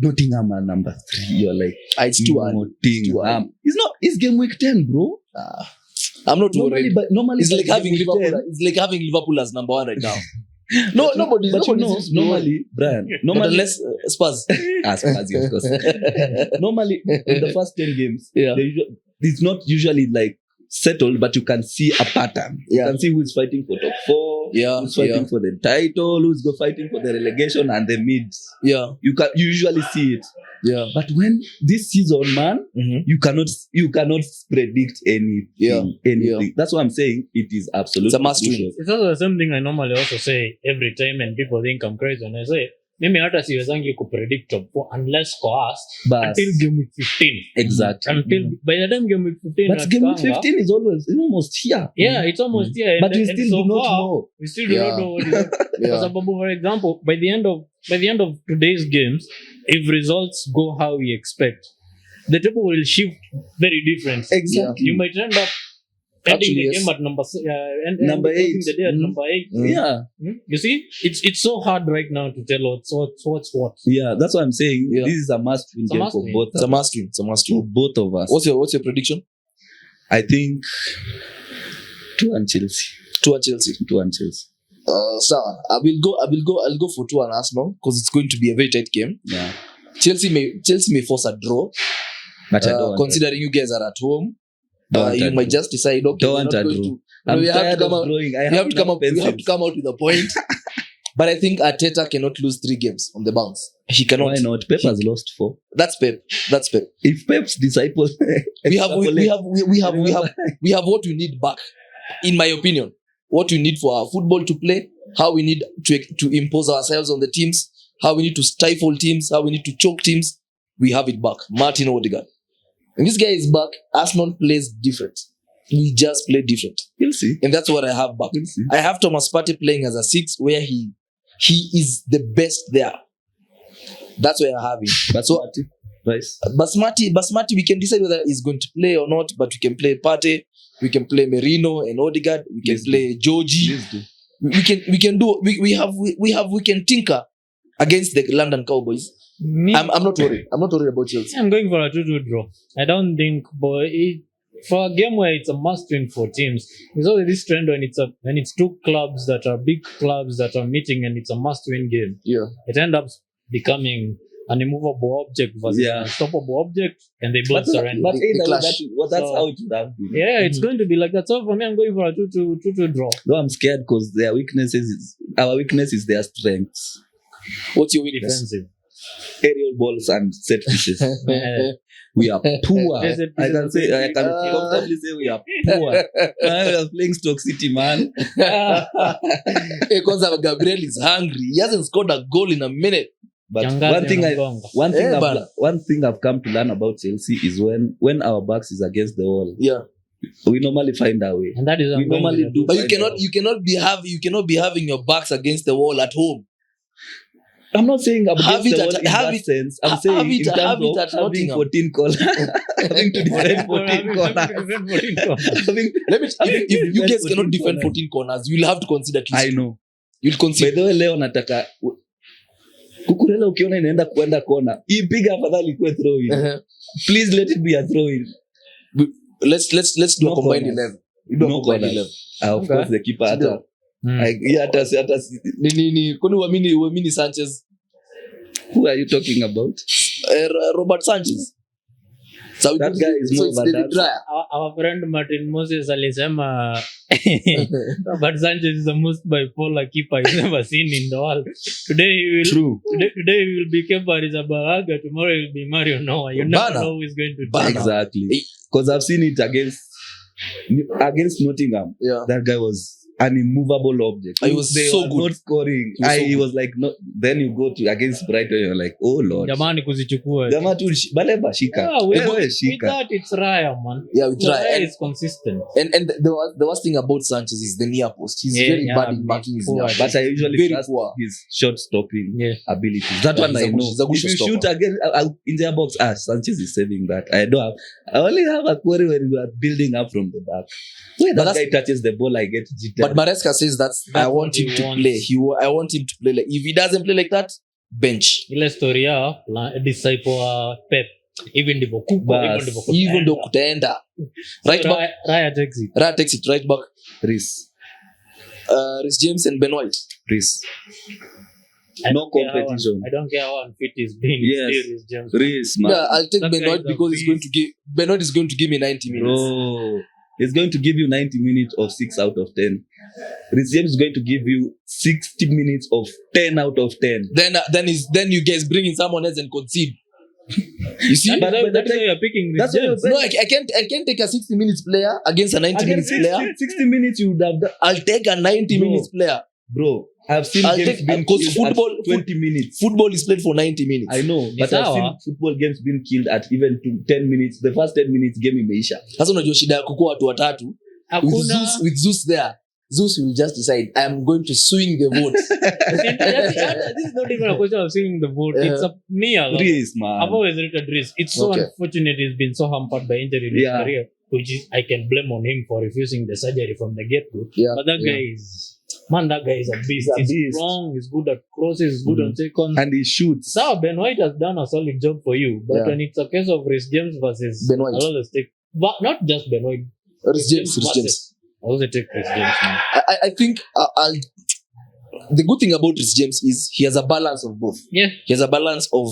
Nottingham are number 3. You're like, it's too early. It's game week 10, bro. I'm not worried. But normally it's like having Liverpool. It's like having Liverpool as number 1 right now. Nobody. Normally, Brian. Unless Spurs. Spurs, of course. Normally, in the first 10 games, it's not usually like settled, but you can see a pattern. You can see who's fighting for top 4, who's fighting for the title, who's fighting for the relegation and the mids. Yeah, you usually see it. Yeah, but when this season, man, you cannot predict anything. Yeah. That's what I'm saying. It is absolutely. It's a must win. It's also the same thing I normally also say every time, and people think I'm crazy when I say mimi hata siwezangi kupredict top 4 unless for us Bas. until game week 15. Exactly. Until by the time game week 15 But game week inafika, 15 is almost here. yeah, it's almost here. But we and still so do not far, know. we still do Yeah. not know what is it. Yeah. For example, for example, by the end of today's games, if results go how we expect, the table will shift very different. Exactly. You might end up ending Actually, the yes. game at Number closing 8. the day at number 8. Yeah. You see, it's so hard right now to tell what's what. Yeah, that's what I'm saying. Yeah. This is a must-win It's a game must for win. both. It's a must win. It's a must For win. both of us. What's your prediction? I think 2-1 Chelsea. 2-1 Chelsea. 2-1 Chelsea. I'll go for 2-1 Arsenal because it's going to be a very tight game. Yeah. Chelsea may force a draw. But I don't want Considering you guys are at home, Don't want you a might draw. just decide, okay, Don't we're want not a going draw. to. I'm we have to tired come of out. drawing. We have to come out with a point. But I think Arteta cannot lose 3 games on the bounce. He cannot. Why not? Pep has lost 4. That's Pep. If Pep's disciples, We have what we need back. In my opinion, what we need for our football to play, how we need to impose ourselves on the teams, how we need to stifle teams, how we need to choke teams. We have it back. Martin Odegaard. When this guy is back, Arsenal plays different. We just play different. You'll see. And that's what I have back. You'll see. I have Thomas Partey playing as a 6 where he is the best there. That's where I have him. But So Rice. Basmati, we can decide whether he's going to play or not, but we can play Partey, we can play Merino and Odegaard, we can Please play Georgie. Please do. We can tinker against the London Cowboys. Me, I'm not worried. I'm not worried about Chelsea. I'm going for a 2-2 draw. I don't think, but for a game where it's a must-win for teams, there's always this trend when it's two clubs that are big clubs that are meeting and it's a must-win game. Yeah. It ends up becoming an immovable object versus Yeah. an unstoppable object, and they both But surrender. either way, clash. that's So- how it would have been. Yeah, it's going to be like that. So for me, I'm going for a 2-2 draw. Though I'm scared because our weakness is their strengths. What's your weakness? Defensive. Aerial balls and set pieces. Yeah. We are poor. Yes, I can comfortably say we are poor. I was playing Stoke City, man. Because Gabriel is hungry. He hasn't scored a goal in a minute. But Kiangazi one thing Mgonga. one thing I've come to learn about Chelsea is when our backs is against the wall, Yeah. we normally find our way. And that is We normally do. But you cannot be having your backs against the wall at home. I'm not saying against Have it the at- wall in have that it- sense. I'm have saying it- in have terms it of at having Nottingham. 14 corners, having to defend 14 corners. Having- Let me. If you Defend guys 14 cannot defend corners. 14 corners, you'll have to consider at least. I know. You'll By consider. the way, leo nataka Kukurela ukiona inaenda kwenda kona, ipiga afadhali ikuwe throw in. Uh-huh. Please let it be a throw in. Let's do No a combined corners. 11. We do a No combined corners. 11. Of course the keeper hata Kwani uamini Sanchez? who are you talking about? Robert Sanchez. So That guy is more it's of a David dancer. Raya. Our friend Martin Moses alisema Robert Sanchez is the most bipolar keeper he's ever seen in the world. Today he will be Kepa Arrizabalaga, tomorrow he will be Mario Noah. You never Bana. know who is going to Bana. turn up. Exactly. Because I've seen it against Nottingham. Yeah. That guy was an immovable object. He was They so were good. not scoring. He was so He good. was like, no. Then you go to against Brighton, you're like, oh Lord. Jamani kuzichukua. Jamaa tu baleba shika. Yeah, with Wewe with shika. that it's Raya, man. Yeah, we try. Raya And, is consistent. and the worst thing about Sanchez is the near post. He's very bad in marking his poor. near post. But I usually Very trust poor. his shot stopping Yeah. abilities. That Yeah, one he's I a good- know. he's a good If you shot shoot stopper. again in their box, Sanchez is saving that. I only have a query when we are building up from the back. When But that guy that's- touches the ball, I get jittery. But Maresca says I want what he him to wants. play. I want him to play. Like, if he doesn't play like that, bench. Ile story ya disciple wa Pep. Even ndivyo kuko, Bas. even ndivyo kuko. Even though kutaenda. Right back. Raya takes it. Raya takes it right back. Reece. Rhys James and Ben White. Reece. I No don't care how competition. I don't care how unfit he's been. Yes. Still is James. Reece, man. Yeah, I'll take That Ben guy White is a because Ben White is going to give me 90 minutes. Bro. He's going to give you 90 minutes of 6 out of 10. Reece James is going to give you 60 minutes of 10 out of 10. Then you guys bring in someone else and concede. You see? But That's why you're picking that's this why James. you're No, I can't take a 60 minutes player against a 90 minutes player. 60 minutes you would have done. I'll take a 90 No. minutes player. bro, I've seen I'll games take- being because killed at football- 20 minutes. Football is played for 90 minutes. I know, but Ni I've sawa. seen football games being killed at even 10 minutes. The first 10 minutes game imeisha. Sasa unajua shida ya kukua watu watatu with Hakuna Zeus there. Zeus will just decide I am going to swing the vote. this is not even a question of seeing the vote. It's a me alone. Reese, man. I've always rated Reese. It's so Okay. unfortunate he's been so hampered by injury in his Yeah. career, which is I can blame on him for refusing the surgery from the get-go. Yeah, But that yeah. guy is that guy is a beast. He's a He's beast. strong, he's good at crosses, he's good on seconds. And he shoots. So Ben White has done a solid job for you, but Yeah. when it's a case of Reece James versus Ben White. I'll always take, but not just Ben White. Reece James. versus- I always take Reece James. Man. I think the good thing about Reece James is he has a balance of both. Yeah, He has a balance of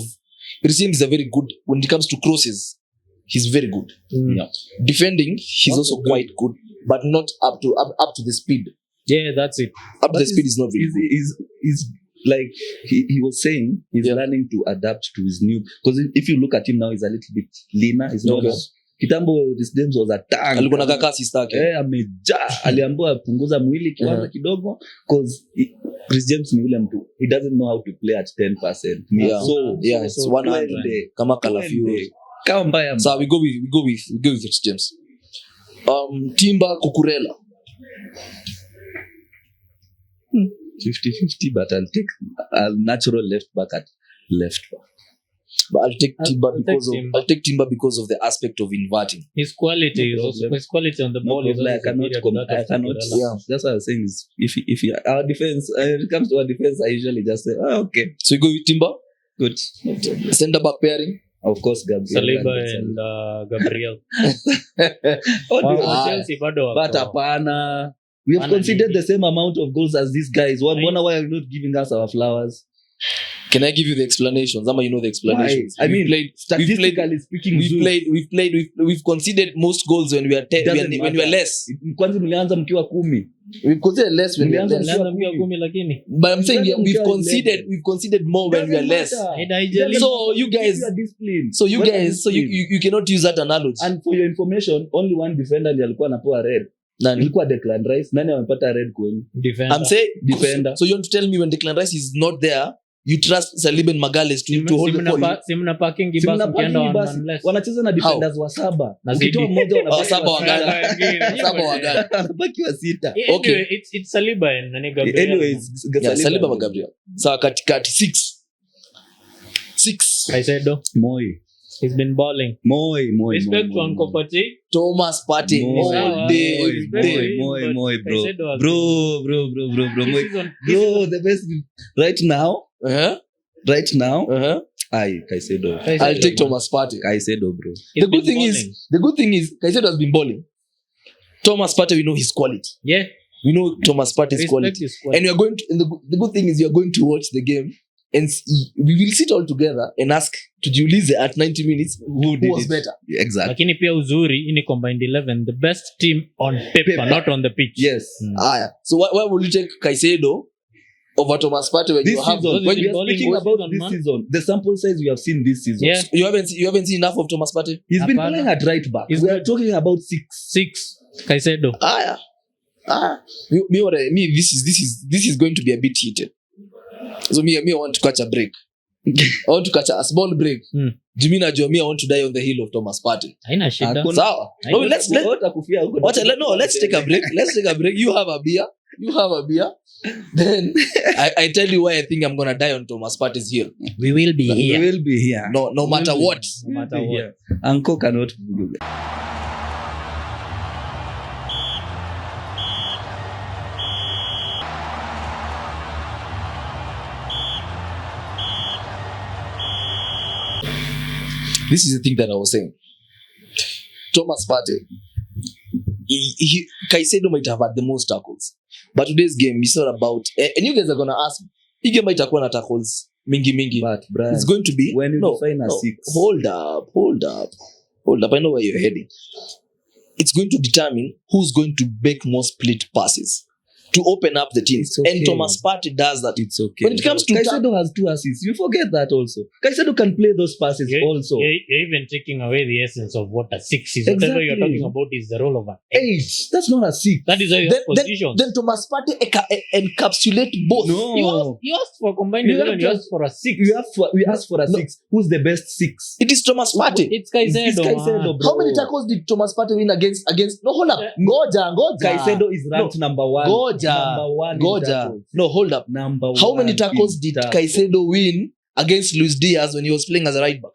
Reece James is a very good when it comes to crosses. He's very good. Yeah. Defending, he's also quite good, but not up to the speed. yeah, that's it. Up to the speed is not very good. He's like he was saying he's Yeah. learning to adapt to his new, because if you look at him now he's a little bit leaner. He's not Okay. kitambo. This James was a tank. Alikuwa na kakasi stake. Amejaa. Aliambiwa punguza mwili kiwango kidogo, because Chris James ni yule mtu, he doesn't know how to play at 10%. Yeah. So Yeah, it's 100 twende, kama Kalafiori. twende. Kama mbaya So we go with Reece James. Timber Cucurella. 50-50, but I'll take a natural left back at left back. But I'll take Timber I'll take Timber. because of the aspect of inverting. His quality No is also problem. his quality on the No ball is problem. also superior to that I of cannot. Cucurella. Yeah. That's what I was saying is if our defense, when it comes to our defense, I usually just say, okay, So we go with Timber. good. Center back pairing. Of course, Gabriel. Saliba and Gabriel. Ah, Chelsea bado wako. But hapana, we have Hapana considered nini? the same amount of goals as these guys. Why? Wonder why you're not giving us our flowers? Can I give you the explanations? Ama you know the explanations. Why? I mean, statistically speaking, we've conceded most goals when we are Doesn't when we are matter. less. kwanza mlianza mkiwa 10. We've conceded less when we are less. Alianza mkiwa 10 lakini. But I'm saying Doesn't matter. we've conceded more when we are less. So you guys, you cannot use that analogy. And for your information, only one defender ndiye alikuwa anapewa red. Nani? Ilikuwa Declan Rice. Nani amepata red kwenye? Defender. I'm saying Defender. So you want to tell me when Declan Rice is not there, you trust Saliba and Magalhaes to hold the ball? Simna parking Si basi mnapaki mkienda one basi, man less. wanacheza na defenders wa 7. Na Ukitoa Zidi. mmoja wanabaki Saba wa wagana. sita. Saba wagana. Wanabaki wa 6. Anyway, Okay. it's Saliba and nani Gabriel. Anyways, Yeah, Saliba and Gabriel. So katikati 6. Caicedo, Moi. he's been balling. Respect to Uncle Pati. Thomas Partey all day, every day. Moi, bro. Caicedo has Bro. This season, Bro, the best right now. Aye, Caicedo. I'll take Thomas Partey. Caicedo, bro. he's The good been thing balling. is Caicedo has been balling. Thomas Partey, we know his quality. Yeah, We know Thomas Partey's respect quality. his quality. And we are going to, and the good thing is you are going to watch the game and we will sit all together and ask to Julize at 90 minutes who was better. Exactly. Lakini pia uzuri ini combined 11, the best team on paper, not on the pitch. Yes. So why would you take Caicedo over Thomas Partey when This you have season, when we you are balling speaking both about season, this man. season. The sample size we have seen this season. Yeah, you haven't seen enough of Thomas Partey? He's been Hapana. playing at right back. He's We are good. talking about 6. 6 Caicedo. This is going to be a bit heated. So me I want to catch a break. I want to catch a small break. Jimmy najua me I want to die on the hill of Thomas Partey. Haina shida. Hakuna- Sawa. No, let's take a break. Let's take a break. You have a beer. Then I tell you why I think I'm gonna die on Thomas Partey's hill. We will be We here. will be here. No matter what. No matter what. Uncle cannot do that. This is the thing that I was saying. Thomas Partey, Caicedo might have had the most tackles, but today's game is not about. And you guys are gonna ask, hii game might have na tackles mingi. But, bruh, It's going to be when you define a 6. Hold up. I know where you're heading. It's going to determine who's going to make more split passes. to open up the teams. It's okay. And Thomas Partey does that. It's okay. When it comes to Caicedo has 2 assists. You forget that also. Caicedo can play those passes also. You're even taking away the essence of what a 6 is. Whatever you're talking about is the role of an 8. 8. That's not a 6. That is how you have positions. Then Thomas Partey encapsulate both. No. You asked for combined 11, you asked for a 6. We asked for a 6. Who's the best 6? It is Thomas Partey. It's Caicedo. Caicedo, bro. How many tackles did Thomas Partey win against? No, hold up. Goja. Caicedo is ranked number 1. Number 1 in Goja. tackles. No, hold up. Number 1. How many tackles did Caicedo win against Luis Diaz when he was playing as a right back?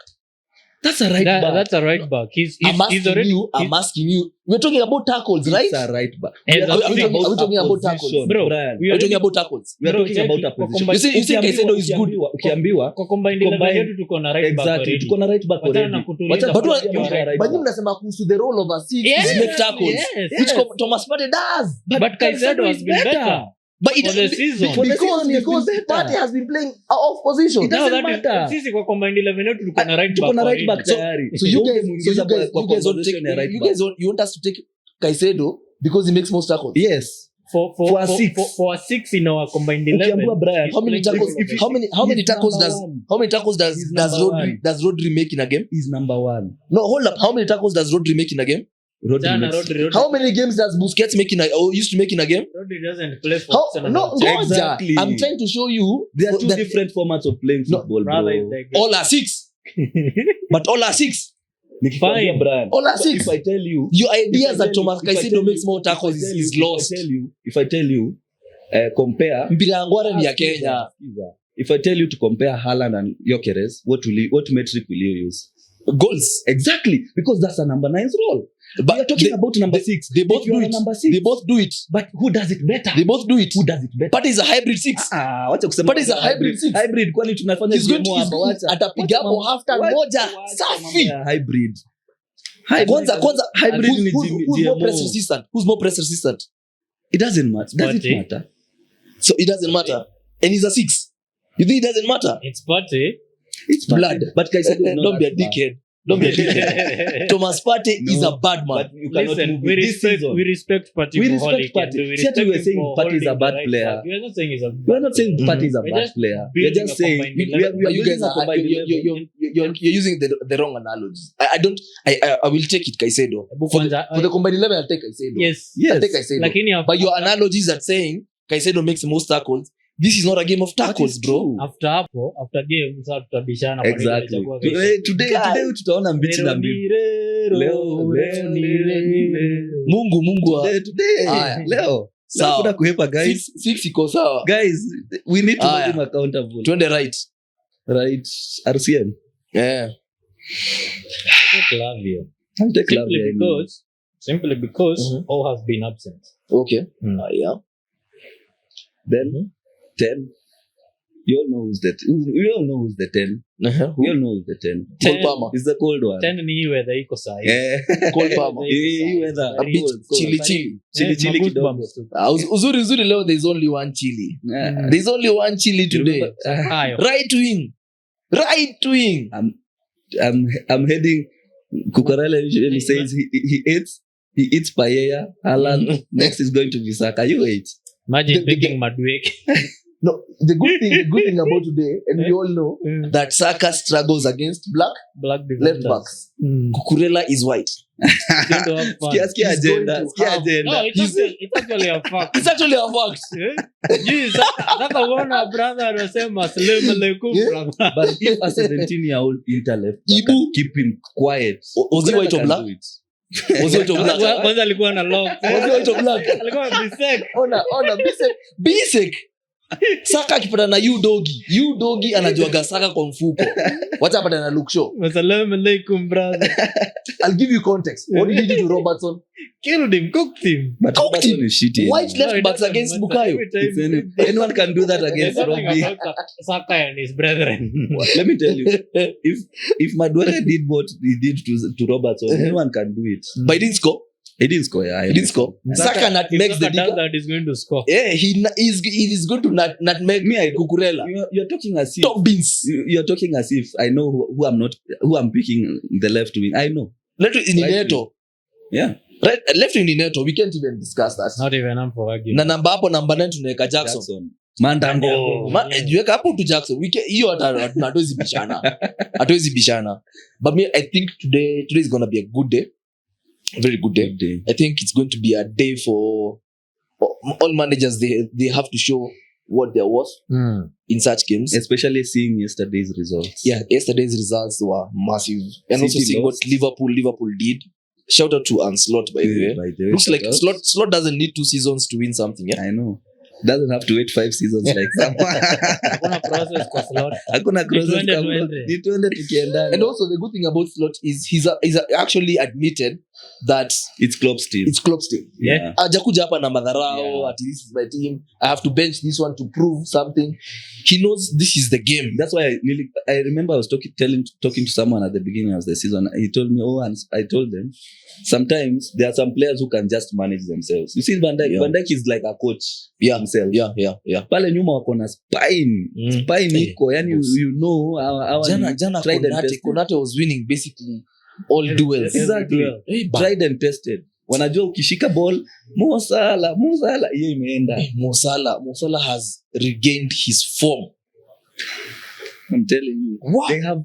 That's a right back. That's a right back. I'm asking you. We're talking about tackles, right? It's a right back. Are we talking about tackles? Bro, We're talking about tackles. We are talking about a position. You say Caicedo is good. Ukiambiwa kwa combined 11 yetu tuko na right back exactly. Tuko na right back already. But you mnasema kuhusu the role of a 6 Yes, is make tackles, yes. which Thomas Partey does. But Caicedo has been better. But For the season. because Partey has been playing off position. It doesn't matter. Sisi kwa combined 11 yetu tuko na Tuko na right back already. tayari. So you guys want us to take Caicedo because he makes most tackles. Yes. For a 6 in our combined 11. Ukiambiwa Brian, How many tackles does Rodri make in a game? He's number 1. No, hold up. How many tackles does Rodri make in a game? Rodri. How many games does Busquets used to make in a game? Rodri doesn't play for Arsenal. No, Exactly. I'm trying to show you. There are 2 different formats of playing football, Rather bro. is like All are 6. But all are 6. Fine, Brian. All are 6. If I tell you, Your ideas that Thomas Caicedo makes more tackles is lost. If I tell you, compare. Mpira ya ngware ni ya Kenya. If I tell you to compare Haaland and Gyökeres, what metric will you use? Goals. Exactly, because that's a number 9's role. But we are talking about number 6. They both If you do are it. Number 6. They both do it. But who does it better? They both do it. Who does it better? Partey is a hybrid 6. Wacha kusema. But it's a hybrid 6. Hybrid kwani tunafanya He's going demo hapa, wacha. atapiga hapo half time moja safi. Hybrid. Kwanza hybrid ni who's more press resistant? Who's more press resistant? It doesn't matter. Does Partey. it matter? So it doesn't matter. And he's a 6. You think it doesn't matter? It's Partey. It's Blood. But Caicedo is not Don't be a that bad. dickhead. Don't be a dickhead. Thomas Partey is a bad man. But you cannot Listen, move we it this respect season. Partey We for all he respect can Partey. do. We See, respect we are him saying for Partey is a holding bad the right player. back. We are not saying he's a We are not saying Partey is a We're bad just player. We are building just a saying combined we are 11. You guys building a are combined 11. you're using the wrong analogies. I will take it Caicedo. For the combined 11, I'll take Caicedo. Yes. I'll take Caicedo. Lakini But your analogies are saying Caicedo makes the most tackles. This is not a game of tackles, bro. after game sasa tutabishana kwa nini Exactly. alichagua Caicedo. Today tutaona mbichi na mbichi. Leo Mungu. Today. Aya. Leo. Sawa. Kuna kuhepa guys. 6 iko sawa. Guys, we need to Aya. hold him accountable. Twende right. Right. RCM. Yeah. Clavio. I'll take Lavia. Simply because Mhm. all have been absent. Okay. Mm. Yeah. Then 10. You all know who's the 10. We all know who's the 10. We all know who's the 10. Cole Palmer. It's the cold one. 10 ni hii weather iko sahi. Cole Palmer. Hii weather. A bit chilly. Chili kidogo. Goosebumps tu. Uzuri leo there's only one chili. Yeah. There's only one chili today. Hayo. Right wing. I'm heading. Kukurela usually says he eats paella. Haaland. Next is going to be Saka. You eat. Imagine picking Madueke. No, the good thing about today, and we all know that Saka struggles against black Black left backs. Kukurela is white. Sikia agenda. No, it's actually a fact. It's actually a fact. Jeez, sasa uona brother anasema assalamu alaikum brother. But if a 17-year-old Inter left back Ibu. can keep him quiet, Was he Kukurela white or can black? do it. Was he white or black? Kwanza alikuwa na lock. Was he white or black? Alikuwa bisek. Ona Bisek. Saka akipata na you dogi anajuaga Saka kwa mfuko. Wacha apata na look show. Assalamu alaikum brother. I'll give you context. What did he do to Robertson? Killed him, cooked him. But Cocked Robertson him. is shitty. White No, left it backs doesn't against matter. Bukayo. Every time Anyone can do that there's against something Robbie. about Saka and his brethren. Let me tell you, if Madueke did what he did to Robertson, anyone can do it. But he didn't score. He didn't score. Yeah, He didn't score. Saka nutmegs the Saka does digger. that, he's going to score. Yeah, he is going to nutmeg Kukurela. You're talking as if Top beans. you're talking as if I know who I'm picking the left wing. I know. Leto is Neto. Yeah. Right, left wing ni Neto, we can't even discuss that. Not even I'm for arguing. Na namba hapo namba 9 tunaweka Jackson. Mandango. Jiweka hapo tu Jackson. Hiyo hatuwezi bishana. Hatuwezi bishana. But me, I think today is going to be a good day. A very good day. I think it's going to be a day for all managers. They have to show what there was in such games. Especially seeing yesterday's results. Yeah, yesterday's results were massive. And also City seeing lost. what Liverpool did. Shout out to Anslot, by the way. Looks like Slot doesn't need 2 seasons to win something. Yeah? I know. Doesn't have to wait 5 seasons like someone. Hakuna process kwa Slot. Hakuna crosses kama tuende tukienda. And also the good thing about Slot is he's actually admitted that It's Klopp's team. it's Klopp's team. Yeah. Hajakuja hapa na madharau, Yeah. ati this is my team. I have to bench this one to prove something. He knows this is the game. That's why I remember I was talking to someone at the beginning of the season. He told me, and I told them, sometimes there are some players who can just manage themselves. You see, Van Dijk, Yeah. Van Dijk is like a coach himself. Yeah. Pale nyuma wako na spine. Spine iko, yani you know our Jana tried and tested. Konate was winning basically all duels. Exactly. Tried and tested. Wanajua ukishika ball, Mo Salah, hiyo imeenda. Mo Salah has regained his form. I'm telling you. What? They have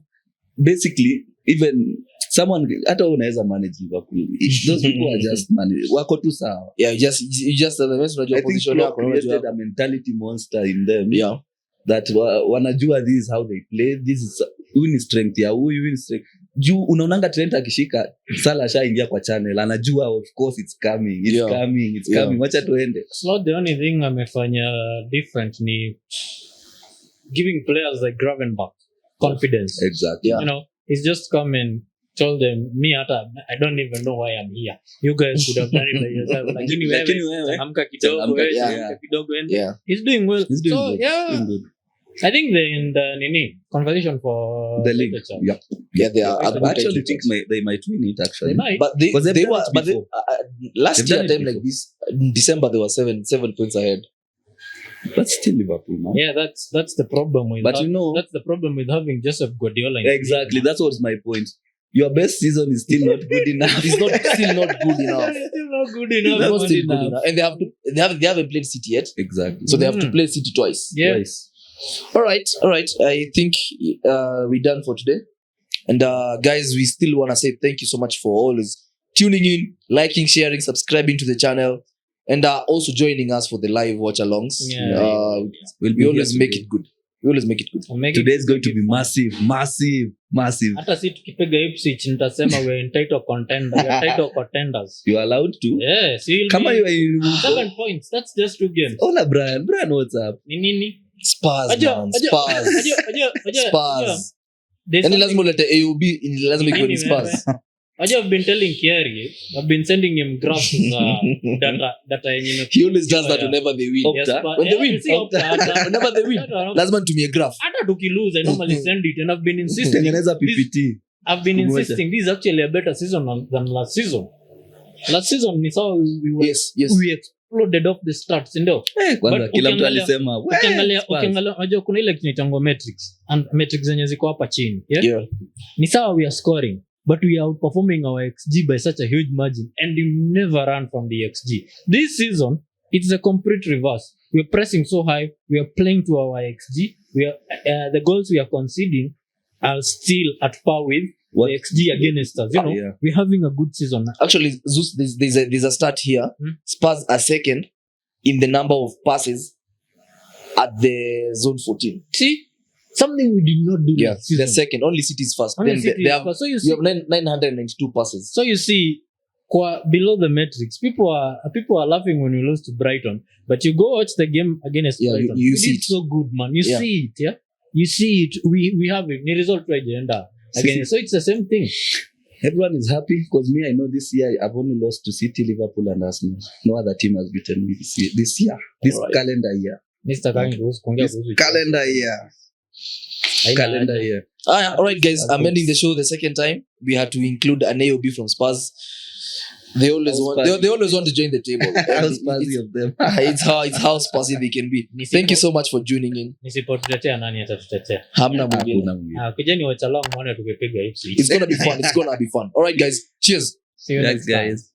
basically even someone hata unaweza manage Liverpool. Those people are just manage. Wako tu sawa. Yeah, you just the best I think position Klopp yako. created a mentality monster in them. Yeah. That wanajua this is how they play. This is huyu ni strength ya huyu ni strength. Juu unaonanga Trent akishika Salah shaingia kwa channel. Anajua of course it's coming. It's coming. Wacha tuende. Slot the only thing amefanya different ni giving players like Gravenberch confidence. Exactly. Yeah. You know, he's just come and told them, I don't even know why I'm here. You guys could have done it by yourself. Lakini wewe, amka kidogo, Yeah. kidogo. And Yeah. he's doing well. He's doing So, good. yeah. Doing good. I think they're in the conversation for The league. literature. Yeah. Yeah, they are. I actually think they might win it actually. They might. But they Because they've they done were it but they, before. last They've year done it time like before. this in December they were 7 points ahead. But still Liverpool, man. Yeah, that's the problem with But you know- that's the problem with having Joseph Guardiola. Exactly. That's what's my point. Your best season is still not good enough. It's not still not good enough. It's still not good It's enough. not still good enough. And they haven't played City yet. Exactly. So they have to play City twice. Yeah. Twice. All right. I think we're done for today. And guys, we still want to say thank you so much for always tuning in, liking, sharing, subscribing to the channel, and also joining us for the live watch-alongs. Yeah. We always make it good. Today is going to be massive. Hata si tukipiga Ipswich nitasema we're entitled contenders. You are allowed to. Yeah, see. Kama you are 7 points. That's just 2 games. Hola Brian, what's up? Ni nini? Spurs, man. Spurs. There's Yani something- lazima ulete AUB, lazima ikuwe ni Nini, Spurs. I've been telling Kieri, I've been sending him graphs data yenye He always does that whenever they win. Yes, Opta. but- When they yeah, win. see, Opta, hata- Whenever they win. hata- Lazima nitumie graph. hata tukilose, I normally send it, and I've been insisting. Tengeneza PPT. I've been Kumwacha. insisting this is actually a better season than last season. Last season ni sawa Yes. we exploded off the starts, ndio. Kwanza But kila mtu ukiangalia- alisema, Ukiangalia, unajua kuna ile kinaitangwa metrics and metrics zenye ziko hapa chini. Yeah? Ni sawa we are scoring, but we are outperforming our XG by such a huge margin and you never run from the XG. This season, it's a complete reverse. We are pressing so high, we are playing to our XG. We are the goals we are conceding are still at par with the XG against us. You know, Yeah. we're having a good season. Actually, Zeus, there's a stat here. Spurs are second in the number of passes at the zone 14. See, something we did not do Yeah, last season. they're second. Only City is first. Only Then City they is have, first. So you you see, have 992 passes. So you see, below the metrics, people are laughing when we lose to Brighton. But you go watch the game against Yeah, Brighton. you We see did it. so good, man. You Yeah. see it, yeah. You see it. We have it. Ni result to agenda again. So it's the same thing. everyone is happy because me, I know this year I've only lost to City, Liverpool, and Arsenal. No other team has beaten me this year. This Alright. calendar year. Mr. Kang kuhusu kuongea This kuhusu calendar year. Haina Calendar haja. year. All right, guys. I'm ending the show the second time. We had to include an AOB from Spurs. They always want to join the table. How Spursy of them. it's how Spursy they can be. Thank you so much for tuning in. Nisipotutetea nani atatutetea? Hamna mwingine. Hakuna mwingine. Kujeni watch along mwone tukipiga Ipswich. It's gonna be fun. All right, guys. Cheers. See you Thanks, next time. guys.